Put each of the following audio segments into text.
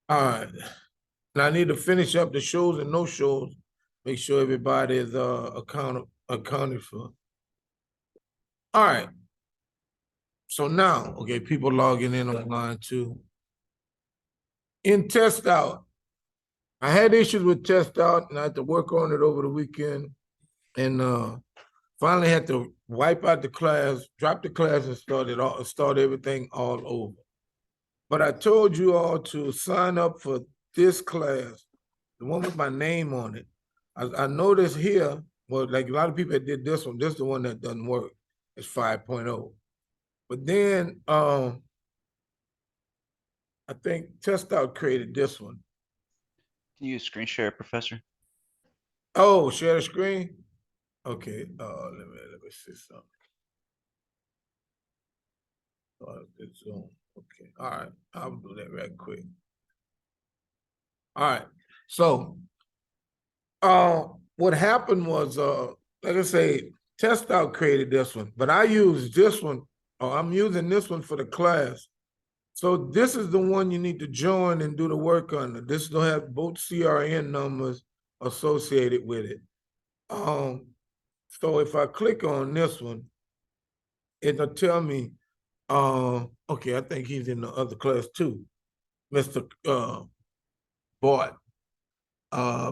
All right. And I need to finish up the shows and no shows. Make sure everybody is accounted for. All right. So now, okay, people logging in online too. In test out, I had issues with test out and I had to work on it over the weekend. And finally had to wipe out the class, drop the class, and start everything all over. But I told you all to sign up for this class, the one with my name on it. I noticed here, well, like a lot of people that did this one, this is the one that doesn't work. It's 5.0. But then I think Test Out created this one. Can you screen share, Professor? Oh, share the screen? Okay, let me see something. It's Zoom. Okay, all right, I'll do that right quick. All right, so what happened was, like I say, Test Out created this one, but I used this one, or I'm using this one for the class. So this is the one you need to join and do the work under. This will have both CRN numbers associated with it. So if I click on this one, it'll tell me, okay, I think he's in the other class too, Mr. Bart.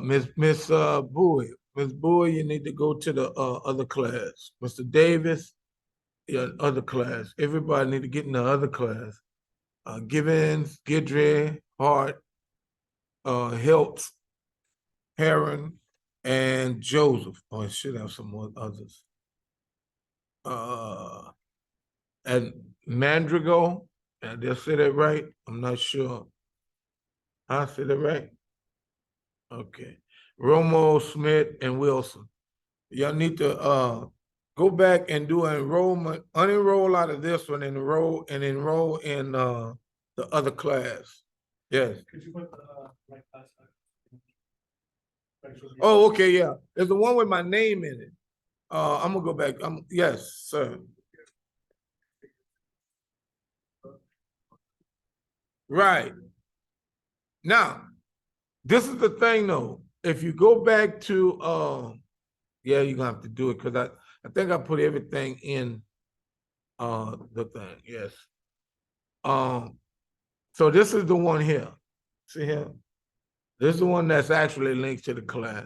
Miss Bowie. Miss Bowie, you need to go to the other class. Mr. Davis, yeah, other class. Everybody need to get in the other class. Givens, Gidry, Hart, Hiltz, Heron, and Joseph. Oh, I should have some more others. And Mandrigo, did I say that right? I'm not sure. I said that right? Okay. Romo, Smith, and Wilson. Y'all need to go back and do an enrollment, unenroll out of this one and enroll in the other class. Yes. Could you put the right class back? Oh, okay, yeah. There's the one with my name in it. I'm gonna go back. Yes, sir. Right. Now, this is the thing though. If you go back to yeah, you're gonna have to do it because I think I put everything in the thing, yes. So this is the one here. See here? This is the one that's actually linked to the class.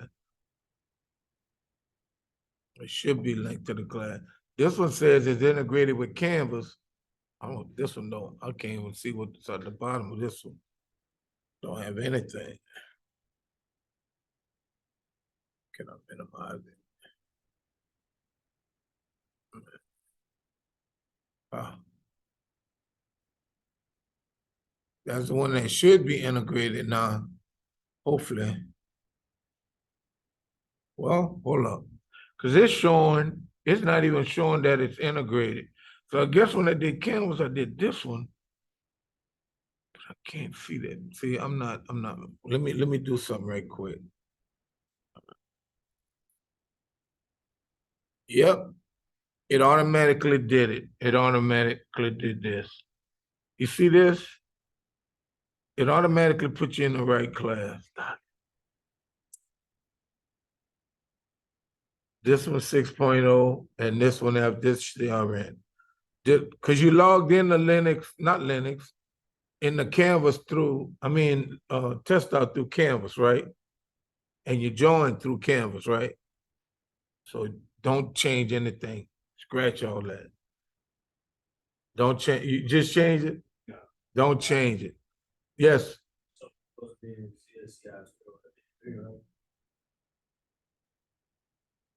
It should be linked to the class. This one says it's integrated with Canvas. Oh, this one don't. I can't even see what's at the bottom of this one. Don't have anything. Can I minimize it? That's the one that should be integrated now, hopefully. Well, hold up. Because it's not even showing that it's integrated. So I guess when I did Canvas, I did this one. But I can't see that. See, I'm not, let me do something right quick. Yep. It automatically did it. It automatically did this. You see this? It automatically puts you in the right class. This one 6.0 and this one have this CRN. Because you logged in the Linux, not Linux, in the Canvas through, test out through Canvas, right? And you joined through Canvas, right? So don't change anything. Scratch all that. Don't change. You just change it? No. Don't change it. Yes.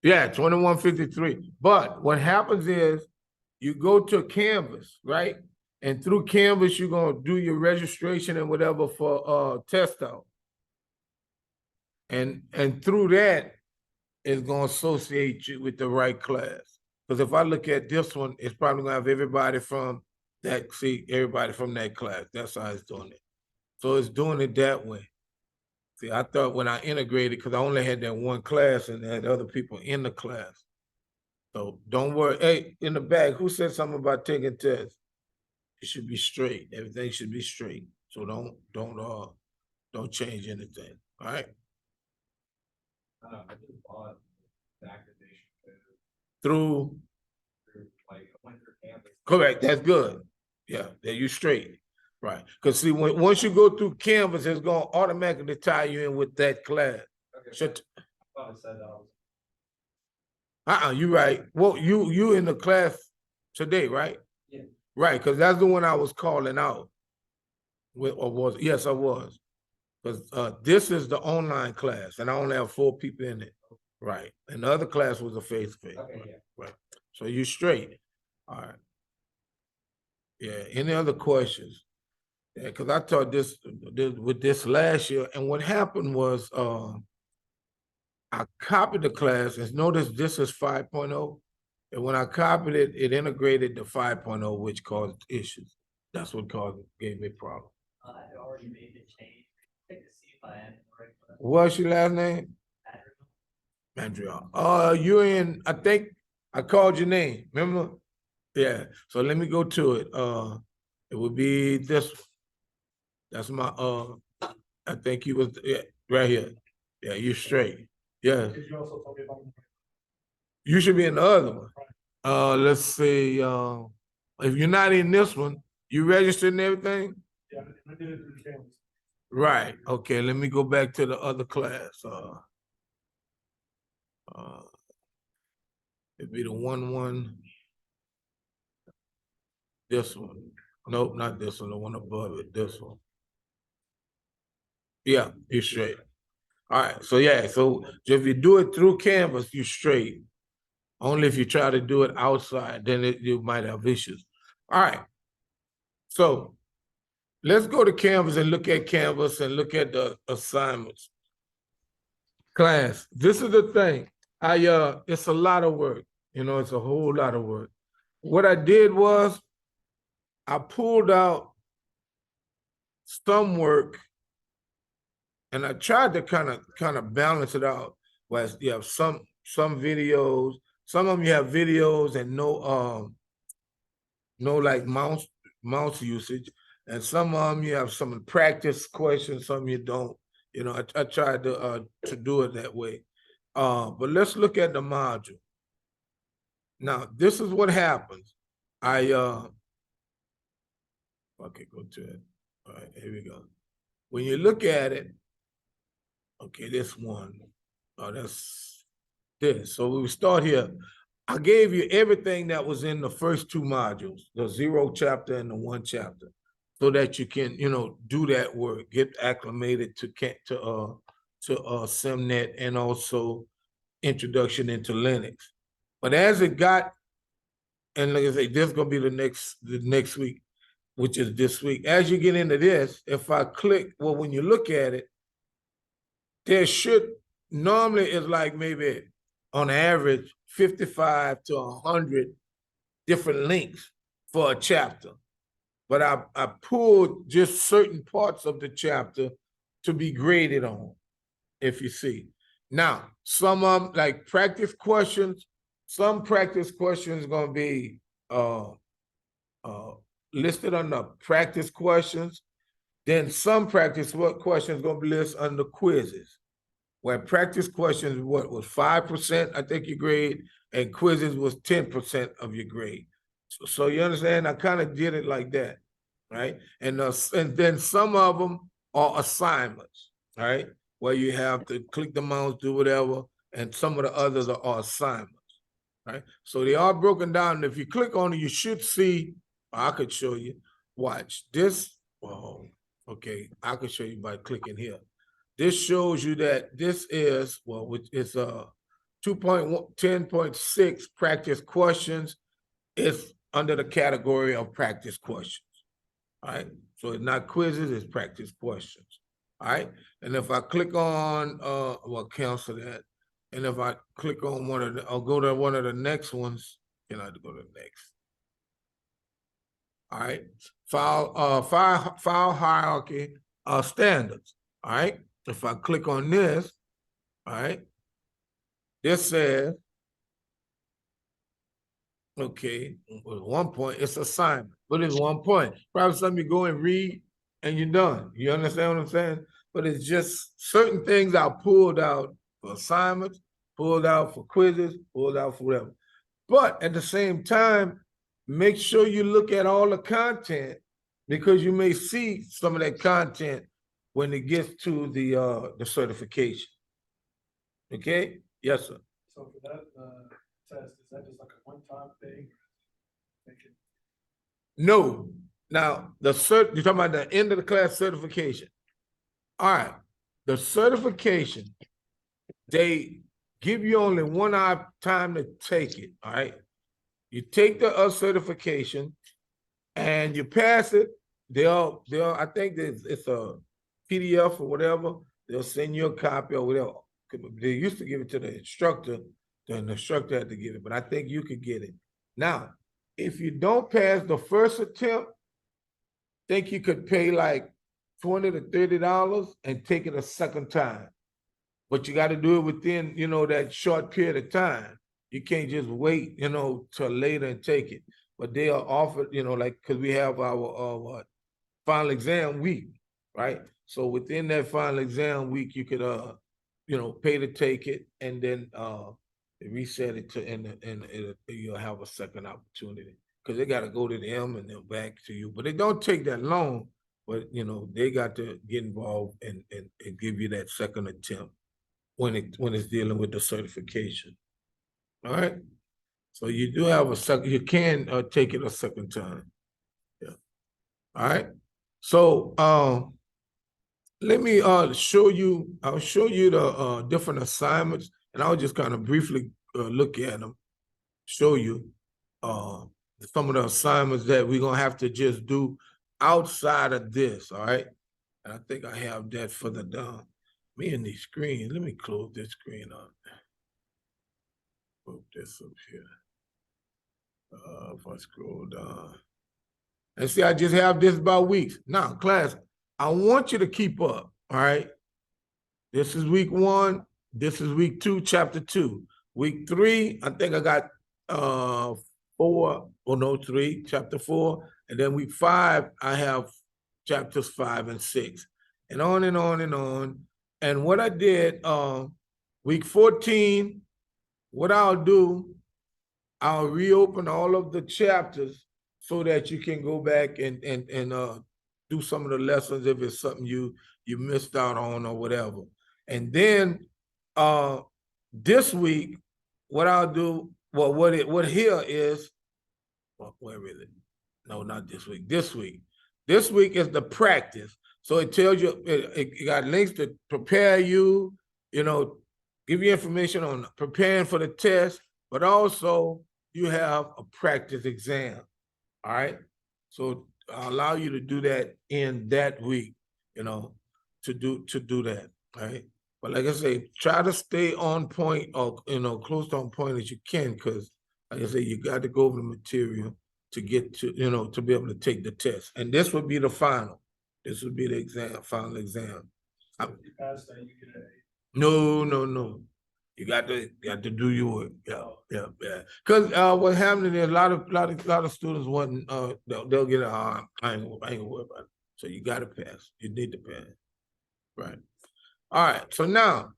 Yeah, 2153. But what happens is you go to Canvas, right? And through Canvas, you're gonna do your registration and whatever for test out. And through that, it's gonna associate you with the right class. Because if I look at this one, it's probably gonna have everybody from that class. That's how it's doing it. So it's doing it that way. See, I thought when I integrated, because I only had that one class and had other people in the class. So don't worry. Hey, in the back, who said something about taking tests? It should be straight. Everything should be straight. So don't Don't change anything, all right? I just bought the activation code Through, through, like, I went through Canvas. correct, that's good. Yeah, there you straight, right? Because see, once you go through Canvas, it's gonna automatically tie you in with that class. Okay, Shut. I thought it said that I was. You right. Well, you in the class today, right? Yeah. Right, because that's the one I was calling out. Yes, I was. Because this is the online class, and I only have 4 people in it. Right. And the other class was a face-to-face. Okay, Right. yeah. Right. So you straight. All right. Yeah. Any other questions? Yeah, because I taught this with this last year, and what happened was I copied the class, and notice this is 5.0. And when I copied it, it integrated the 5.0, which caused issues. That's what gave me problem. I had already made the change. Check to see if I am correct. What's your last name? Mandrill. You're in, I think I called your name, remember? Yeah, so let me go to it. It would be this. That's my, I think you was, yeah, right here. Yeah, you're straight. Yeah, Did you also tell me about? you should be in the other one. Let's see, if you're not in this one, you registered and everything? Yeah, I did it through Canvas. Right, okay, let me go back to the other class. It'd be the one, this one. Nope, not this one, the one above it, this one. Yeah, you're straight. All right, so yeah, so if you do it through Canvas, you're straight. Only if you try to do it outside, then you might have issues. All right. So let's go to Canvas and look at Canvas and look at the assignments. Class, this is the thing. It's a lot of work. You know, it's a whole lot of work. What I did was I pulled out some work and I tried to kind of balance it out. Where you have some videos, some of them you have videos and no like mouse usage, and some of them you have some practice questions, some you don't. You know, I tried to do it that way. But let's look at the module. Now, this is what happens. Okay, go to it. All right, here we go. When you look at it, okay, this one. Oh, that's this. So we start here. I gave you everything that was in the first 2 modules, the 0 chapter and the 1 chapter, so that you can, you know, do that work, get acclimated to SimNet and also introduction into Linux. But as it got, and like I say, this is gonna be the next week, which is this week. As you get into this, if I click, well, when you look at it, there should normally is like maybe on average 55 to 100 different links for a chapter. But I pulled just certain parts of the chapter to be graded on, if you see. Now, some of them, like practice questions, some practice questions going to be listed under practice questions. Then some practice questions going to be listed under quizzes, where practice questions was 5%, I think, your grade, and quizzes was 10% of your grade. So you understand? I kind of did it like that, right? And then some of them are assignments, right? Where you have to click the mouse, do whatever, and some of the others are assignments, right? So they are broken down. And if you click on it, you should see, I could show you, watch this. Oh, okay, I could show you by clicking here. This shows you that this is, well, which is 2.10.6 practice questions. It's under the category of practice questions. All right. So it's not quizzes, it's practice questions. All right. And if I click on well, cancel that. And if I click on one of the, I'll go to one of the next ones, and I have to go to the next. All right. File hierarchy standards. All right. If I click on this, all right, this says, okay, well, 1 point, it's assignment. What is 1 point? Probably something you go and read and you're done. You understand what I'm saying? but it's just certain things I pulled out for assignments, pulled out for quizzes, pulled out for whatever. But at the same time, make sure you look at all the content because you may see some of that content when it gets to the certification. Okay? Yes, sir. So for that, test, is that just like a one-time thing? Make it- No. Now, you're talking about the end of the class certification. All right. The certification, they give you only 1 hour time to take it. All right. You take the certification and you pass it. They'll I think it's a PDF or whatever. They'll send you a copy or whatever. They used to give it to the instructor, then the instructor had to give it, but I think you could get it. Now, if you don't pass the first attempt, think you could pay like $20 to $30 and take it a second time. But you got to do it within, that short period of time. You can't just wait, till later and take it. But they are offered, like, because we have our final exam week, right? So within that final exam week, you could, pay to take it and then reset it to, and you'll have a second opportunity. Because they got to go to them and then back to you. But it don't take that long. But, they got to get involved and give you that second attempt when it's dealing with the certification. All right. So you do have a second, you can take it a second time. Yeah. All right. So let me show you, I'll show you the different assignments and I'll just kind of briefly look at them, show you some of the assignments that we're gonna have to just do outside of this. All right. And I think I have that for the me and these screens. Let me close this screen up. Put this up here. If I scroll down. And see, I just have this by weeks. Now, class, I want you to keep up, all right? This is week 1. This is week 2, chapter 2. Week 3, I think I got 3, chapter 4. And then week 5, I have chapters 5 and 6. And on and on and on. And what I did, week 14, what I'll do, I'll reopen all of the chapters so that you can go back and do some of the lessons if it's something you missed out on or whatever. And then this week, what I'll do, well, what here is, well, where is it? No, not this week. This week. This week is the practice. So it tells you, it got links to prepare you, give you information on preparing for the test, but also you have a practice exam, all right? So I'll allow you to do that in that week, to do that, right? But like I say, try to stay on point or, close to on point as you can, because like I say, you got to go over the material to get to, to be able to take the test. And this would be the final. This would be the exam, final exam. So if you pass that, you get an A. No. You got to do your work. Yeah. Because what happening is a lot of students want they'll get I ain't gonna worry about it. So you got to pass. You need to pass. Right. All right. So now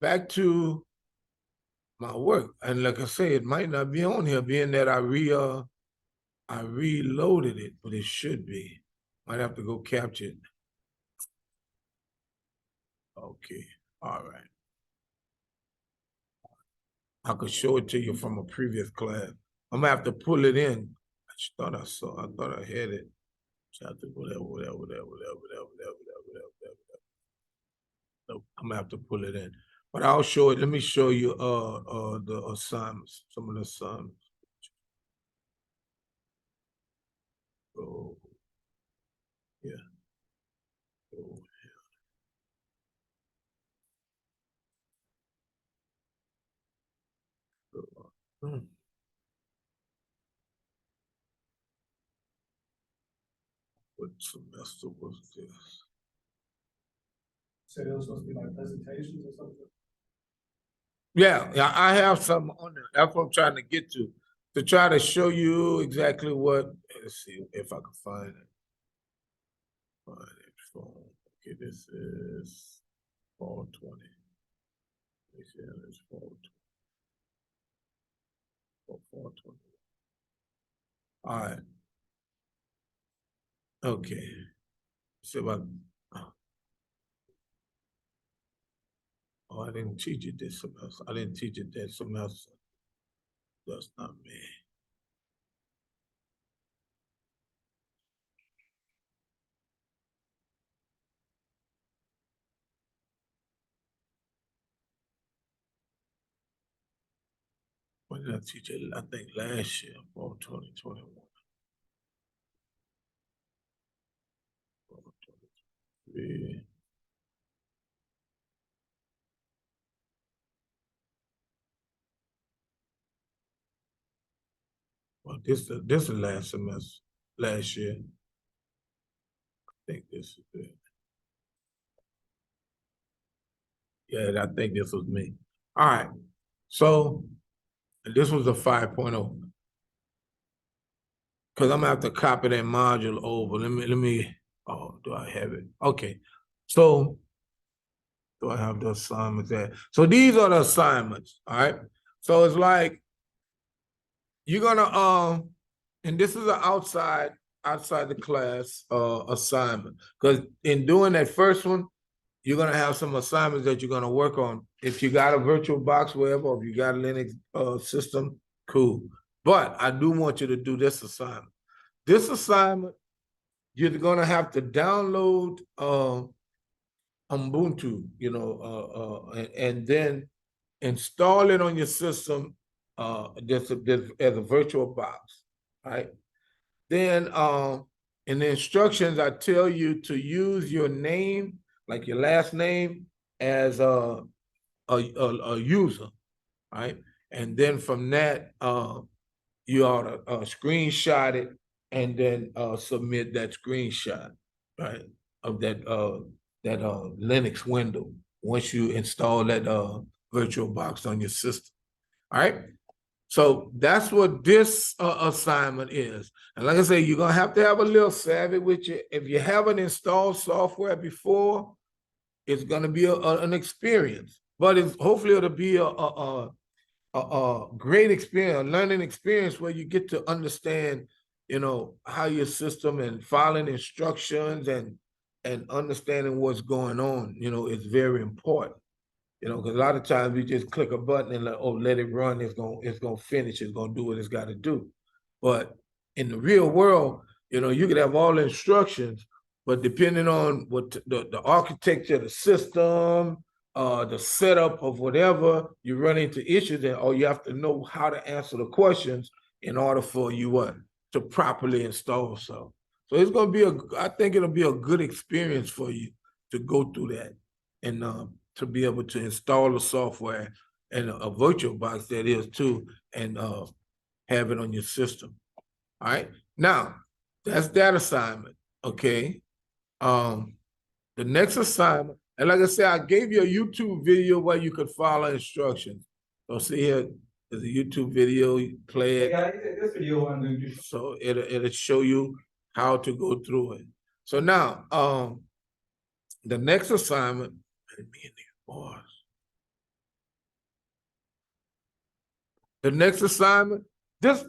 back to my work, and like I say, it might not be on here, being that I reloaded it, but it should be. Might have to go capture it. Okay. All right. I could show it to you from a previous class. I'm gonna have to pull it in. I thought I had it. Chapter whatever. No, I'm gonna have to pull it in. But I'll show it. Let me show you the assignments, some of the assignments. Oh, yeah. Oh, yeah. What semester was this? So those supposed to be like presentations or something? Yeah, I have some on there. That's what I'm trying to get to try to show you exactly what. Let's see if I can find it. Find it. Okay, this is fall 20. This is fall 20. Fall 20. All right. Okay. So about, oh, I didn't teach it this semester. I didn't teach it that semester. That's not me. When did I teach it? I think last year, fall 2021. Fall 23. Well, this is last semester, last year. I think this is it. Yeah, I think this was me. All right. So this was a 5.0. Because I'm gonna have to copy that module over. Let me, oh, do I have it? Okay. So do I have the assignments there? So these are the assignments, all right? So it's like you're gonna and this is an outside the class assignment. Because in doing that first one, you're gonna have some assignments that you're gonna work on. If you got a virtual box, wherever, or if you got a Linux system, cool. But I do want you to do this assignment. This assignment, you're gonna have to download Ubuntu, and then install it on your system just as a virtual box, right? Then in the instructions, I tell you to use your name, like your last name, as a user, right? And then from that, you ought to screenshot it and then submit that screenshot, right, of that Linux window once you install that virtual box on your system. All right. So that's what this assignment is. And like I say, you're gonna have to have a little savvy with you. If you haven't installed software before, it's gonna be an experience. But hopefully it'll be a great experience, a learning experience where you get to understand, how your system and following instructions and understanding what's going on, is very important. Because a lot of times we just click a button and let it run. It's gonna finish. It's gonna do what it's got to do. But in the real world, you could have all the instructions, but depending on what the architecture of the system, the setup of whatever, you run into issues, or you have to know how to answer the questions in order for you to properly install stuff. So it's gonna be I think it'll be a good experience for you to go through that and to be able to install the software and a virtual box that is too, and have it on your system. All right. Now, that's that assignment. Okay. The next assignment, and like I said, I gave you a YouTube video where you could follow instructions. So see here, there's a YouTube video, you play it. Yeah, this video I'm going to do. So it'll show you how to go through it. So now, the next assignment, me and these boys. The next assignment, this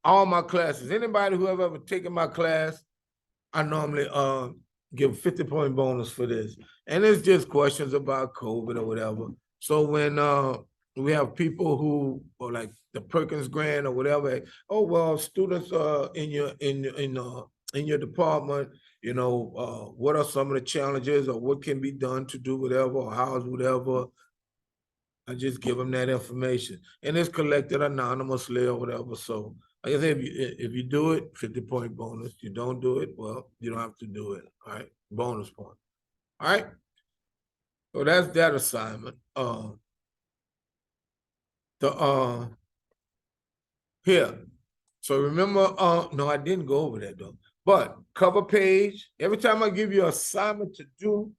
all my classes. Anybody who have ever taken my class, I normally give 50-point bonus for this. And it's just questions about COVID or whatever. So when we have people who are like the Perkins grant or whatever, oh well, students in your department, what are some of the challenges or what can be done to do whatever or how's whatever. I just give them that information, and it's collected anonymously or whatever. So, like I said, if you do it, 50-point bonus. You don't do it, well, you don't have to do it. All right, bonus point. All right. So that's that assignment. Here. So remember, no, I didn't go over that though. But cover page. Every time I give you an assignment to do,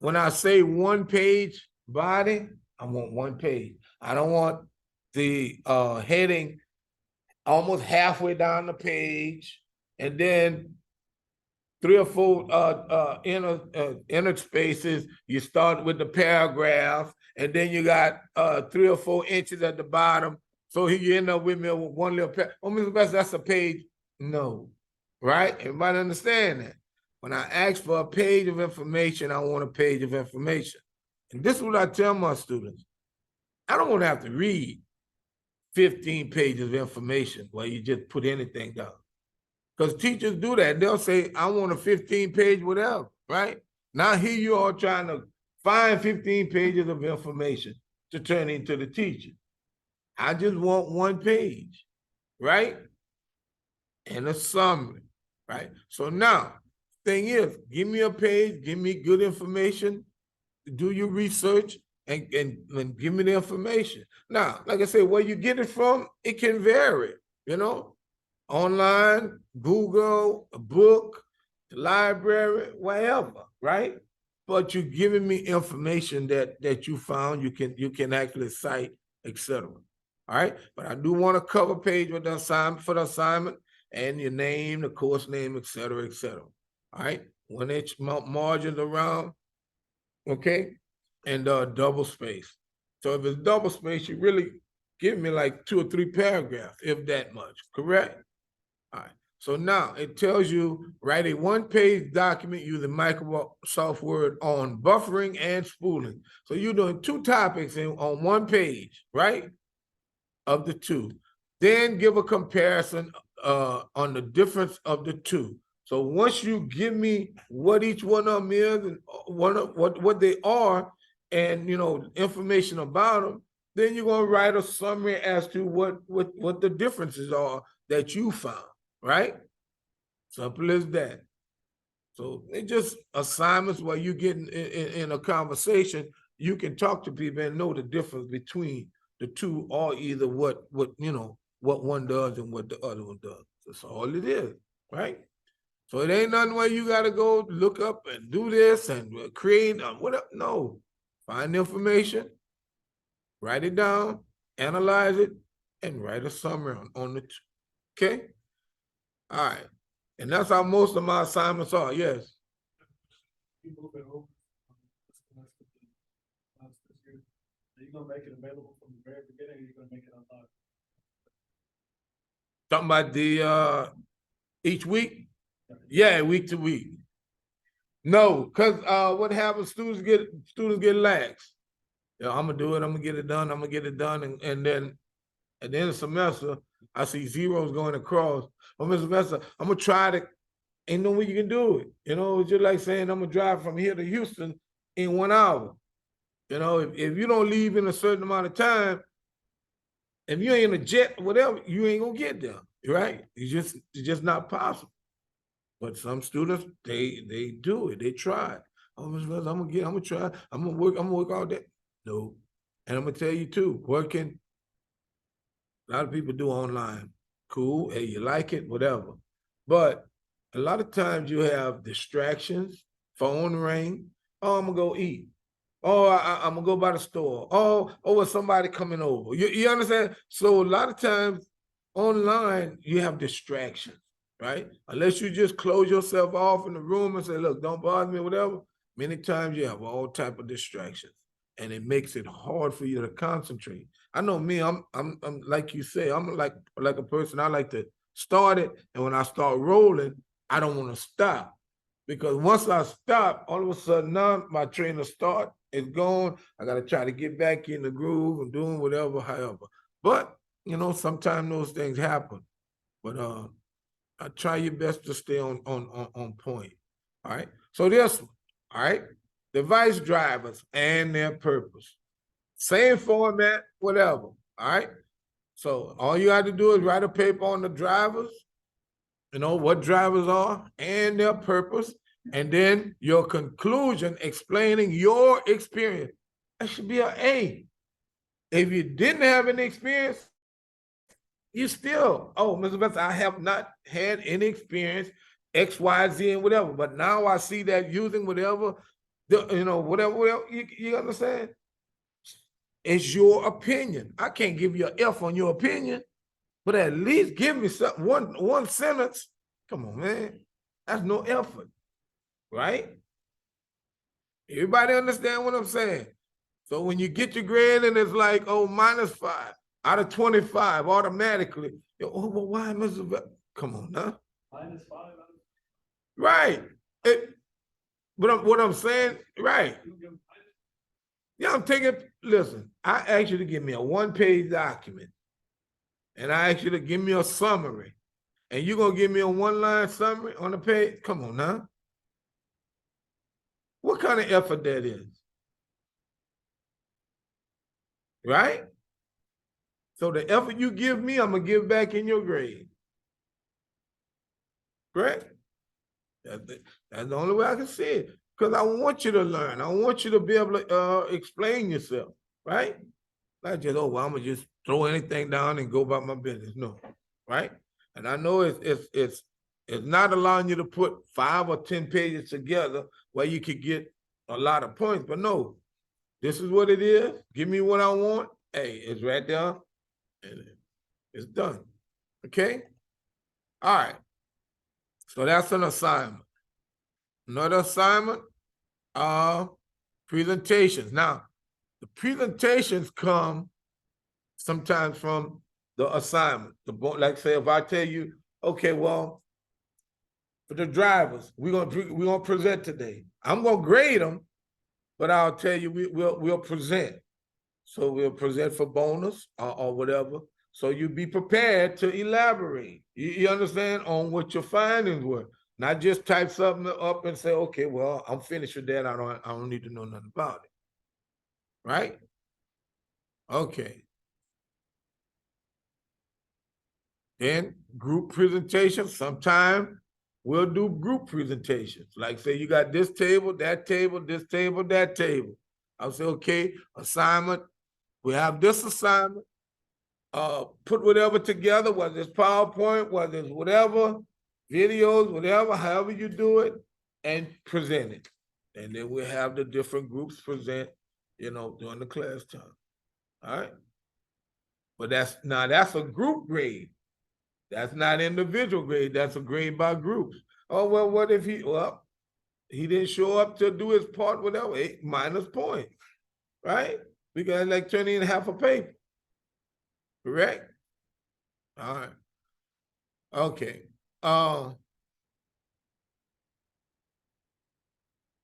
when I say one page body, I want one page. I don't want the heading almost halfway down the page and then 3 or 4 inner spaces. You start with the paragraph, and then you got 3 or 4 inches at the bottom. So here you end up with me with one little oh, Mr. Best, that's a page. No, right? Everybody understand that? When I ask for a page of information, I want a page of information. And this is what I tell my students. I don't want to have to read 15 pages of information where you just put anything down. Because teachers do that. They'll say, I want a 15-page whatever, right? Now here you are trying to find 15 pages of information to turn into the teacher. I just want 1 page, right? And a summary, right? So now, thing is, give me a page, give me good information, do your research, and give me the information. Now, like I said, where you get it from, it can vary, you know? Online, Google, a book, the library, wherever, right? But you're giving me information that you found you can actually cite, etc. All right, but I do want a cover page with the assignment for the assignment and your name, the course name, etc., etc. All right, 1-inch margins around, okay, and double space. So if it's double space, you really give me like 2 or 3 paragraphs, if that much, correct? All right, so now it tells you write a 1-page document using Microsoft Word on buffering and spooling. So you're doing 2 topics on 1 page, right? Of the 2. Then give a comparison on the difference of the 2. So once you give me what each one of them is and what they are, and you know information about them, then you're gonna write a summary as to what the differences are that you found, right? Simple as that. So it's just assignments where you get in a conversation, you can talk to people and know the difference between the 2, or either what you know what one does and what the other one does. That's all it is, right? So it ain't nothing where you got to go look up and do this and create whatever. No, find the information, write it down, analyze it, and write a summary on the 2. Okay. All right, and that's how most of my assignments are. Yes. You move it over. Are you gonna make it available from the very beginning, or are you gonna make it unlocked? Talking about the each week? Yeah, week to week. No, because what happens, students get lax. You know, I'm gonna do it, I'm gonna get it done, and then at the end of the semester, I see zeros going across. Oh, Mr. Semester, I'm gonna try to, ain't no way you can do it. You know, it's just like saying I'm gonna drive from here to Houston in 1 hour. You know, if you don't leave in a certain amount of time, if you ain't in a jet, whatever, you ain't gonna get there, right? It's just not possible. But some students, they do it, they try it. Oh, Mr. Wells, I'm gonna try, I'm gonna work all day. No. And I'm gonna tell you too, working, a lot of people do online. Cool, hey, you like it, whatever. But a lot of times you have distractions, phone ring, oh, I'm gonna go eat. Oh, I'm gonna go by the store. Oh, it's somebody coming over. You understand? So a lot of times online, you have distractions, right? Unless you just close yourself off in the room and say, look, don't bother me, whatever. Many times you have all type of distractions, and it makes it hard for you to concentrate. I know me, I'm like you say, I'm like a person, I like to start it, and when I start rolling, I don't want to stop. Because once I stop, all of a sudden now my train of start is gone. I got to try to get back in the groove and doing whatever, however. But, you know, sometimes those things happen. But I try your best to stay on point. All right. So this one, all right. Device drivers and their purpose. Same format, whatever. All right. So all you have to do is write a paper on the drivers, you know, what drivers are and their purpose, and then your conclusion explaining your experience. That should be an A. If you didn't have any experience, you still, oh, Mr. Benson, I have not had any experience, X, Y, Z, and whatever. But now I see that using whatever, whatever, you understand? It's your opinion. I can't give you an F on your opinion, but at least give me one sentence. Come on, man. That's no effort. right? Everybody understand what I'm saying? So when you get your grade and it's like, oh, -5 out of 25 automatically, oh, well, why, Mr. Come on now. -5. Right. What I'm saying, right. Yeah, I'm taking, listen, I asked you to give me a 1-page document. And I asked you to give me a summary. And you're gonna give me a 1-line summary on the page? Come on now. What kind of effort that is? Right? So the effort you give me, I'm gonna give back in your grade. Correct? That's the only way I can see it. Because I want you to learn. I want you to be able to explain yourself, right? Not just, oh, well, I'm gonna just throw anything down and go about my business. No, right? And I know it's not allowing you to put 5 or 10 pages together where you could get a lot of points, but no, this is what it is. Give me what I want. Hey, it's right there, and it's done. Okay? All right. So that's an assignment. Another assignment, presentations. Now, the presentations come sometimes from the assignment. Like say, if I tell you, okay, well, for the drivers, we're gonna present today. I'm gonna grade them, but I'll tell you we'll present. So we'll present for bonus or whatever. So you be prepared to elaborate. You understand on what your findings were. Not just type something up and say, okay, well, I'm finished with that. I don't need to know nothing about it. Right? Okay. Then group presentations. Sometime we'll do group presentations. Like say you got this table, that table, this table, that table. I'll say, okay, assignment. We have this assignment. Put whatever together, whether it's PowerPoint, whether it's whatever, videos, whatever, however you do it, and present it. And then we'll have the different groups present, during the class time. All right. But that's a group grade. That's not individual grade. That's a grade by groups. Oh, well, what if he didn't show up to do his part, whatever, minus points, right? Because like turning in half a paper. Correct? All right. Okay.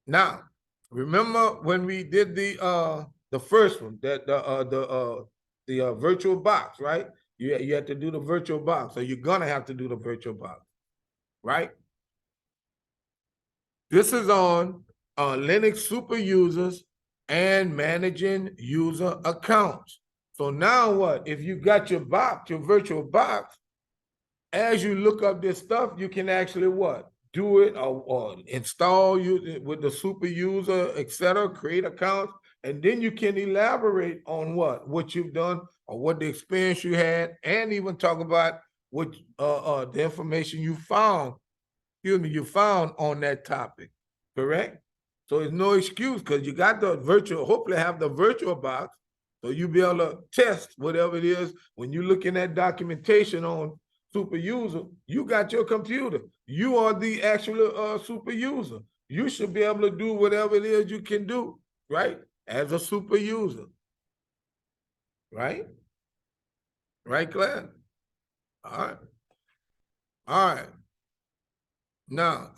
Now, remember when we did the first one, that the virtual box, right? You had to do the virtual box, so you're gonna have to do the virtual box, right? This is on Linux super users and managing user accounts. So now what? If you got your box, your virtual box, as you look up this stuff, you can actually what? Do it or install you with the super user, etc. Create accounts, and then you can elaborate on what you've done or what the experience you had, and even talk about what the information you found. You found on that topic, correct? So it's no excuse because you got the virtual. Hopefully, have the virtual box, so you'll be able to test whatever it is when you're looking at documentation on super user. You got your computer. You are the actual super user. You should be able to do whatever it is you can do, right? As a super user, right? Right, Claire? All right. All right. Now,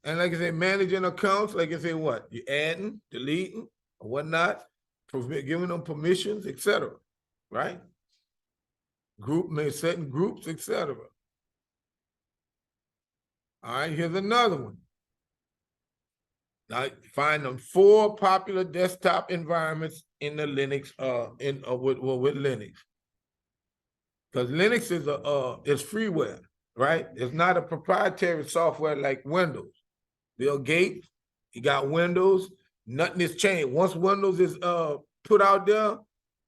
and like I say, managing accounts, like I say, what? You adding, deleting, or whatnot, giving them permissions, etc. Right? Setting groups, etc. All right, here's another one. Now, find them 4 popular desktop environments in the Linux, with Linux. Because Linux is freeware, right? It's not a proprietary software like Windows. Bill Gates, he got Windows. Nothing is changed. Once Windows is put out there,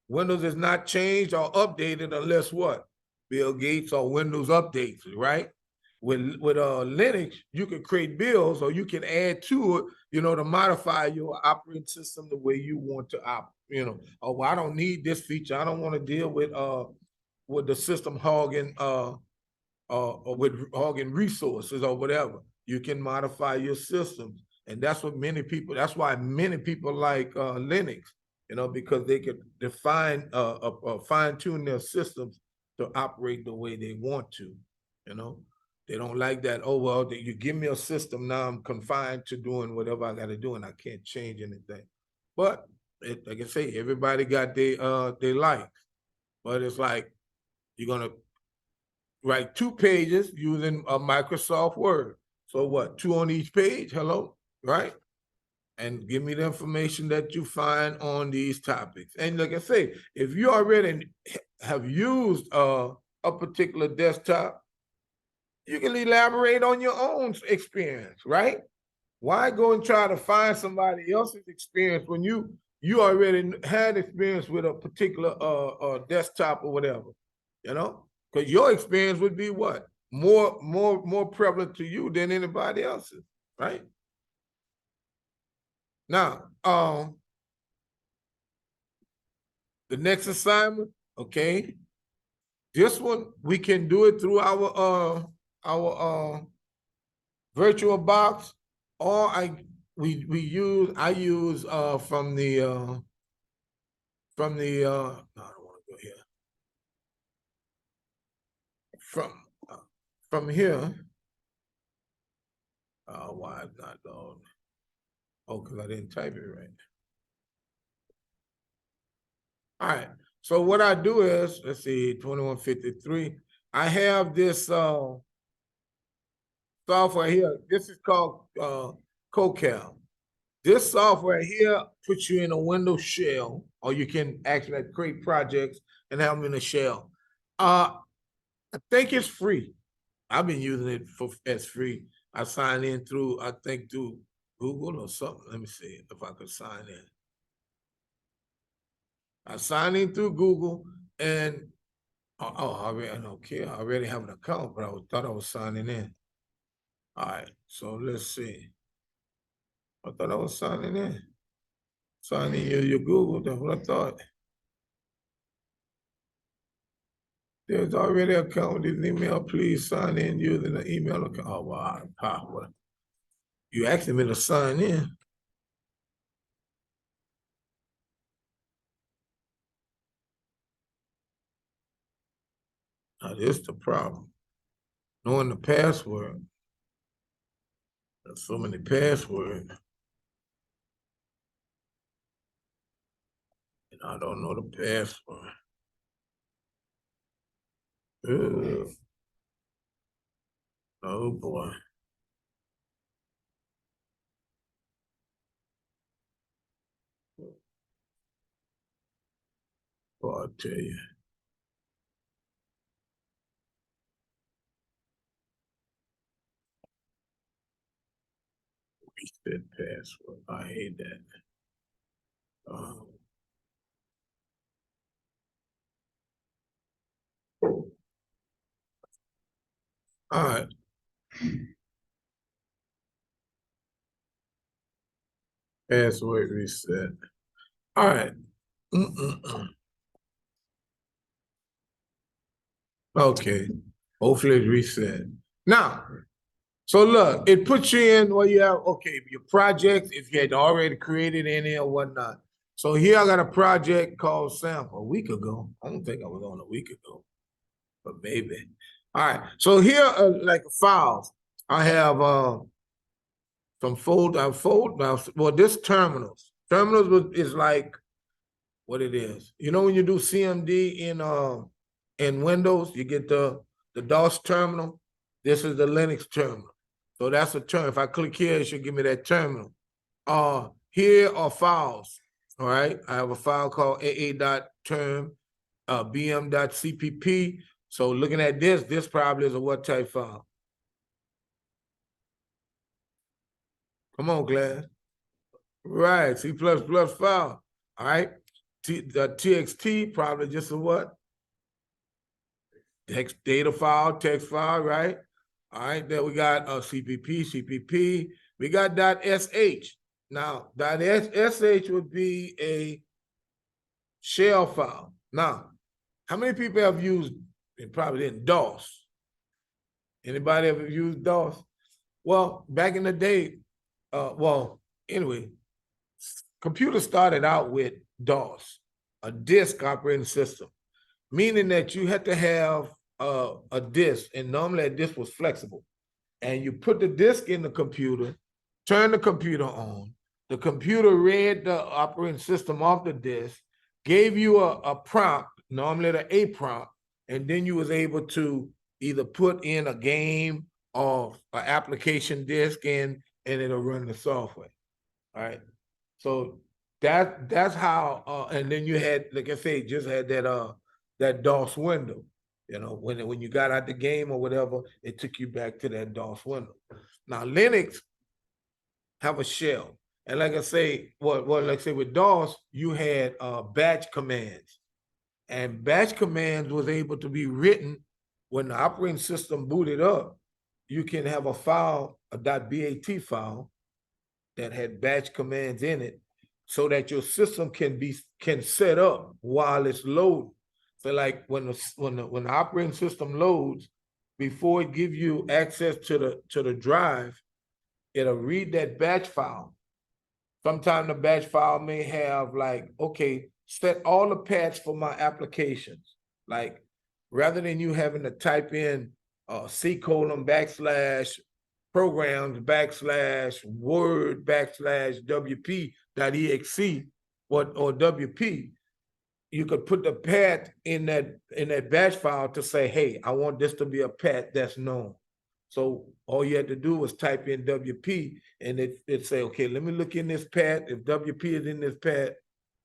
Windows is not changed or updated unless what? Bill Gates or Windows updates it, right? With Linux, you can create bills or you can add to it, to modify your operating system the way you want to operate. Oh, well, I don't need this feature. I don't want to deal with the system hogging or with hogging resources or whatever. You can modify your systems And that's what many people, that's why many people like Linux, you know, because they could define, fine tune their systems to operate the way they want to, you know. They don't like that, oh, well, you give me a system, now I'm confined to doing whatever I gotta do and I can't change anything. But like I say, everybody got their likes. But it's like, you're gonna write 2 pages using a Microsoft Word. So what, 2 on each page, hello, right? And give me the information that you find on these topics. And like I say, if you already have used a particular desktop, you can elaborate on your own experience, right? Why go and try to find somebody else's experience when you already had experience with a particular desktop or whatever, you know? Because your experience would be what? More prevalent to you than anybody else's, right? Now, the next assignment, okay? This one, we can do it through our virtual box, or I use from the no, I don't want to go here. From here. Why it's not loading? Oh, because I didn't type it right. All right. So what I do is, let's see, 2153. I have this software here. This is called CoCal. This software here puts you in a Windows shell, or you can actually create projects and have them in a shell. I think it's free. I've been using it as free. I sign in through, I think through Google or something. Let me see if I could sign in. I sign in through Google, and I don't care. I already have an account, but I thought I was signing in. All right, so let's see. I thought I was signing in. Signing in your Google, that's what I thought. There's already an account with this email. Please sign in using the email account. Oh, wow. You asking me to sign in. Now, this is the problem. Knowing the password. There's so many passwords. And I don't know the password. Ugh. Oh boy. Boy, I tell you. Reset password. I hate that. All right. Password reset. All right. Okay. Hopefully it's reset. Now, so look, it puts you in where you have, okay, your project, if you had already created any or whatnot. So here I got a project called Sample a week ago. I don't think I was on a week ago, but maybe. All right, so here are like files. I have some well, this terminals. Terminals is like what it is. You know when you do CMD in Windows, you get the DOS terminal. This is the Linux terminal. So that's a term. If I click here, it should give me that terminal. Here are files. All right. I have a file called aa.term, bm.cpp. So looking at this probably is a what type file? Come on, class. Right, C++ file. All right. The txt probably just a what? Text data file, text file, right? All right, then we got CPP. We got .sh. Now, .sh would be a shell file. Now, how many people have used, it probably didn't, DOS? Anybody ever used DOS? Well, back in the day, well, anyway, computers started out with DOS, a disk operating system, meaning that you had to have a disk, and normally a disk was flexible. And you put the disk in the computer, turn the computer on, the computer read the operating system off the disk, gave you a prompt, normally the A prompt, and then you was able to either put in a game or an application disk in, and it'll run the software. All right. So that's how and then you had, like I say, just had that DOS window. You know, when you got out the game or whatever, it took you back to that DOS window. Now Linux have a shell. And like I say, like I say with DOS, you had batch commands. And batch commands was able to be written when the operating system booted up. You can have a file, a .bat file, that had batch commands in it, so that your system can set up while it's loading. So like when the operating system loads, before it gives you access to the drive, it'll read that batch file. Sometimes the batch file may have like, okay, set all the paths for my applications. Like rather than you having to type in C:\/ programs / word / wp.exe or WP, you could put the path in that batch file to say, hey, I want this to be a path that's known. So all you had to do was type in WP, and it say, okay, let me look in this path. If WP is in this path,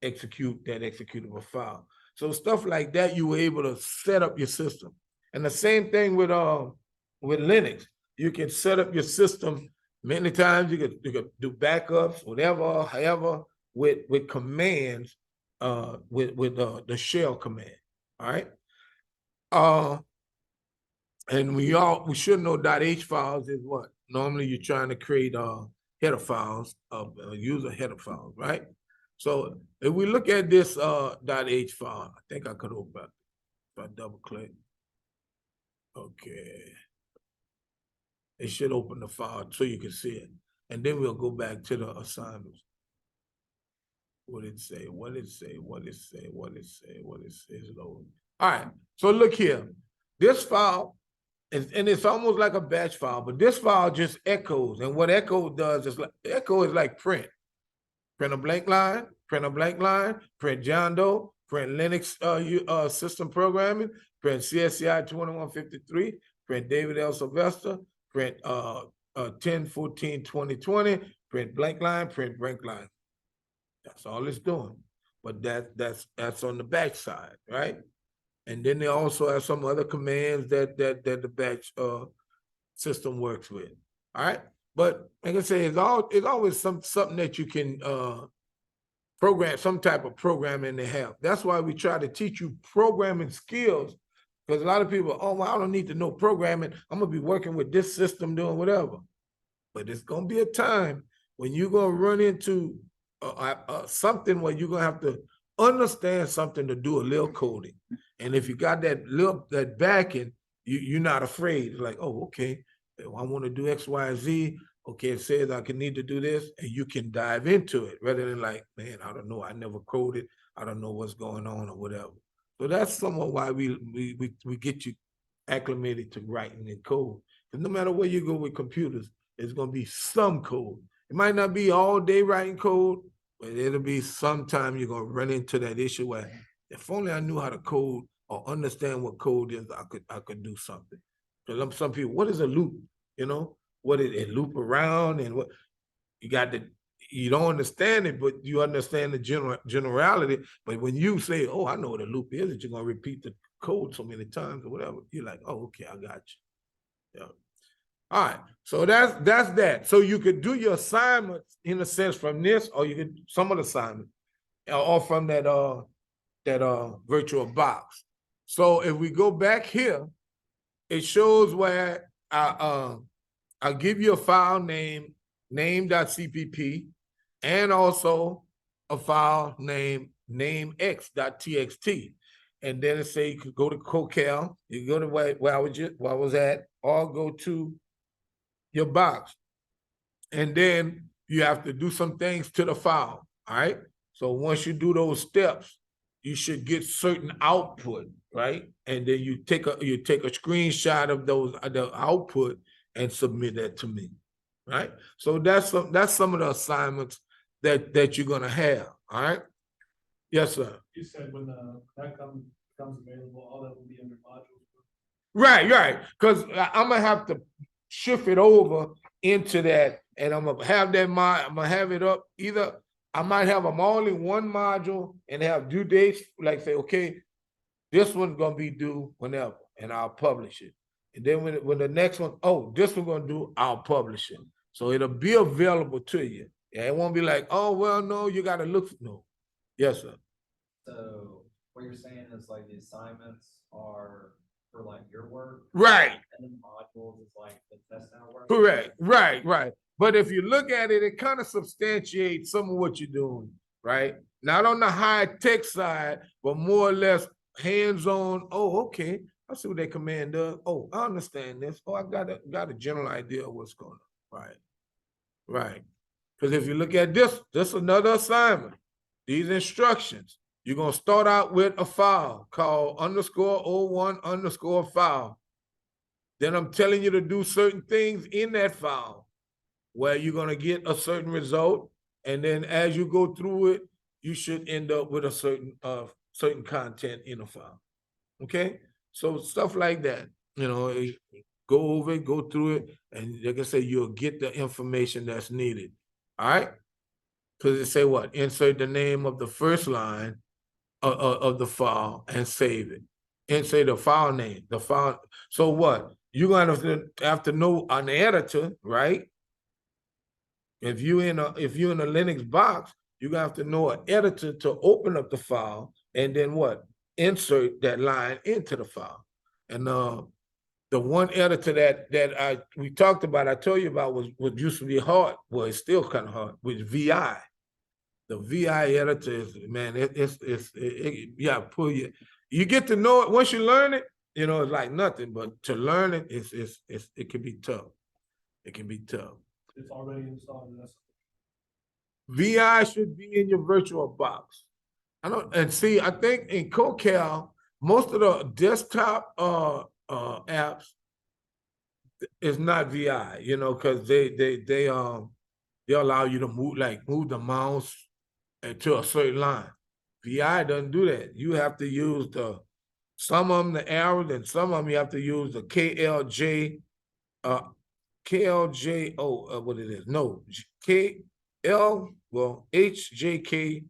execute that executable file. So stuff like that, you were able to set up your system. And the same thing with Linux. You can set up your system many times. You could do backups, whatever, however, with commands, with the shell command. All right. And we should know .h files is what? Normally you're trying to create header files, user header files, right? So if we look at this .h file, I think I could open it if I double click. Okay. It should open the file so you can see it. And then we'll go back to the assignments. What did it say? What did it say? What did it say? What did it say? What did it say? It's loading. All right. So look here. This file, and it's almost like a batch file, but this file just echoes. And what echo does is echo is like print. Print a blank line, print a blank line, print John Doe, print Linux system programming, print CSCI 2153, print David L. Sylvester, print 10/14/2020, print blank line, print blank line. That's all it's doing. But that's on the batch side, right? And then they also have some other commands that the batch system works with. All right. But like I say, it's always something that you can program, some type of programming to have. That's why we try to teach you programming skills, because a lot of people, oh, well, I don't need to know programming. I'm gonna be working with this system doing whatever. But it's gonna be a time when you're gonna run into something where you're gonna have to understand something to do a little coding. And if you got that backing, you're not afraid. It's like, oh, okay, I want to do X, Y, Z. Okay, it says I can need to do this, and you can dive into it rather than like, man, I don't know, I never coded, I don't know what's going on or whatever. So that's somewhat why we get you acclimated to writing in code. Because no matter where you go with computers, there's gonna be some code. It might not be all day writing code, but it'll be sometime you're gonna run into that issue where if only I knew how to code or understand what code is, I could do something. Because some people, what is a loop? You know, what it loop around, and what you got to, you don't understand it, but you understand the generality. But when you say, oh, I know what a loop is, that you're gonna repeat the code so many times or whatever, you're like, oh, okay, I got you. Yeah. All right, so that's that. So you could do your assignments in a sense from this, or you could some of the assignments, or from that virtual box. So if we go back here, it shows where I'll give you a file name, name.cpp, and also a file name, namex.txt. And then it say you could go to Cocal, you go to where I was at, or go to your box. And then you have to do some things to the file, all right? So once you do those steps, you should get certain output, right? And then you take a screenshot of the output and submit that to me, right? So that's some of the assignments that you're gonna have, all right? Yes, sir. You said when that becomes available, all that will be under modules. Right, because I'm gonna have to shift it over into that, and I'm gonna have I'm gonna have it up. Either I might have them all in one module and have due dates, like say, okay, this one's gonna be due whenever, and I'll publish it. And then when the next one, oh, this one's gonna do, I'll publish it. So it'll be available to you. Yeah, it won't be like, oh, well, no, you gotta look. No. Yes, sir. So what you're saying is like the assignments are for like your work. Right. And then modules is like the test out work. Correct. Right. But if you look at it, it kind of substantiates some of what you're doing, right? Not on the high tech side, but more or less hands-on. Oh, okay. I see what that command does. Oh, I understand this. Oh, I got a general idea of what's going on. Right. Because if you look at this another assignment. These instructions, you're gonna start out with a file called _01_file. Then I'm telling you to do certain things in that file where you're gonna get a certain result. And then as you go through it, you should end up with a certain content in a file. Okay? So stuff like that, go over it, go through it, and like I say, you'll get the information that's needed. All right? Because it say what? Insert the name of the first line of the file and save it. And say the file name, the file. So what? You're gonna have to know an editor, right? If you're in a Linux box, you're gonna have to know an editor to open up the file and then what? Insert that line into the file. And the one editor that we talked about, I told you about was used to be hard. Well, it's still kind of hard, with VI. The VI editor is, man, you get to know it. Once you learn it, it's like nothing, but to learn it, it can be tough. It can be tough. It's already installed. VI should be in your virtual box. I think in CoCal, most of the desktop apps is not VI, because they allow you to move the mouse to a certain line. VI doesn't do that. You have to use some of them the arrows, and some of them you have to use the KLJ. What it is? No, HJKL.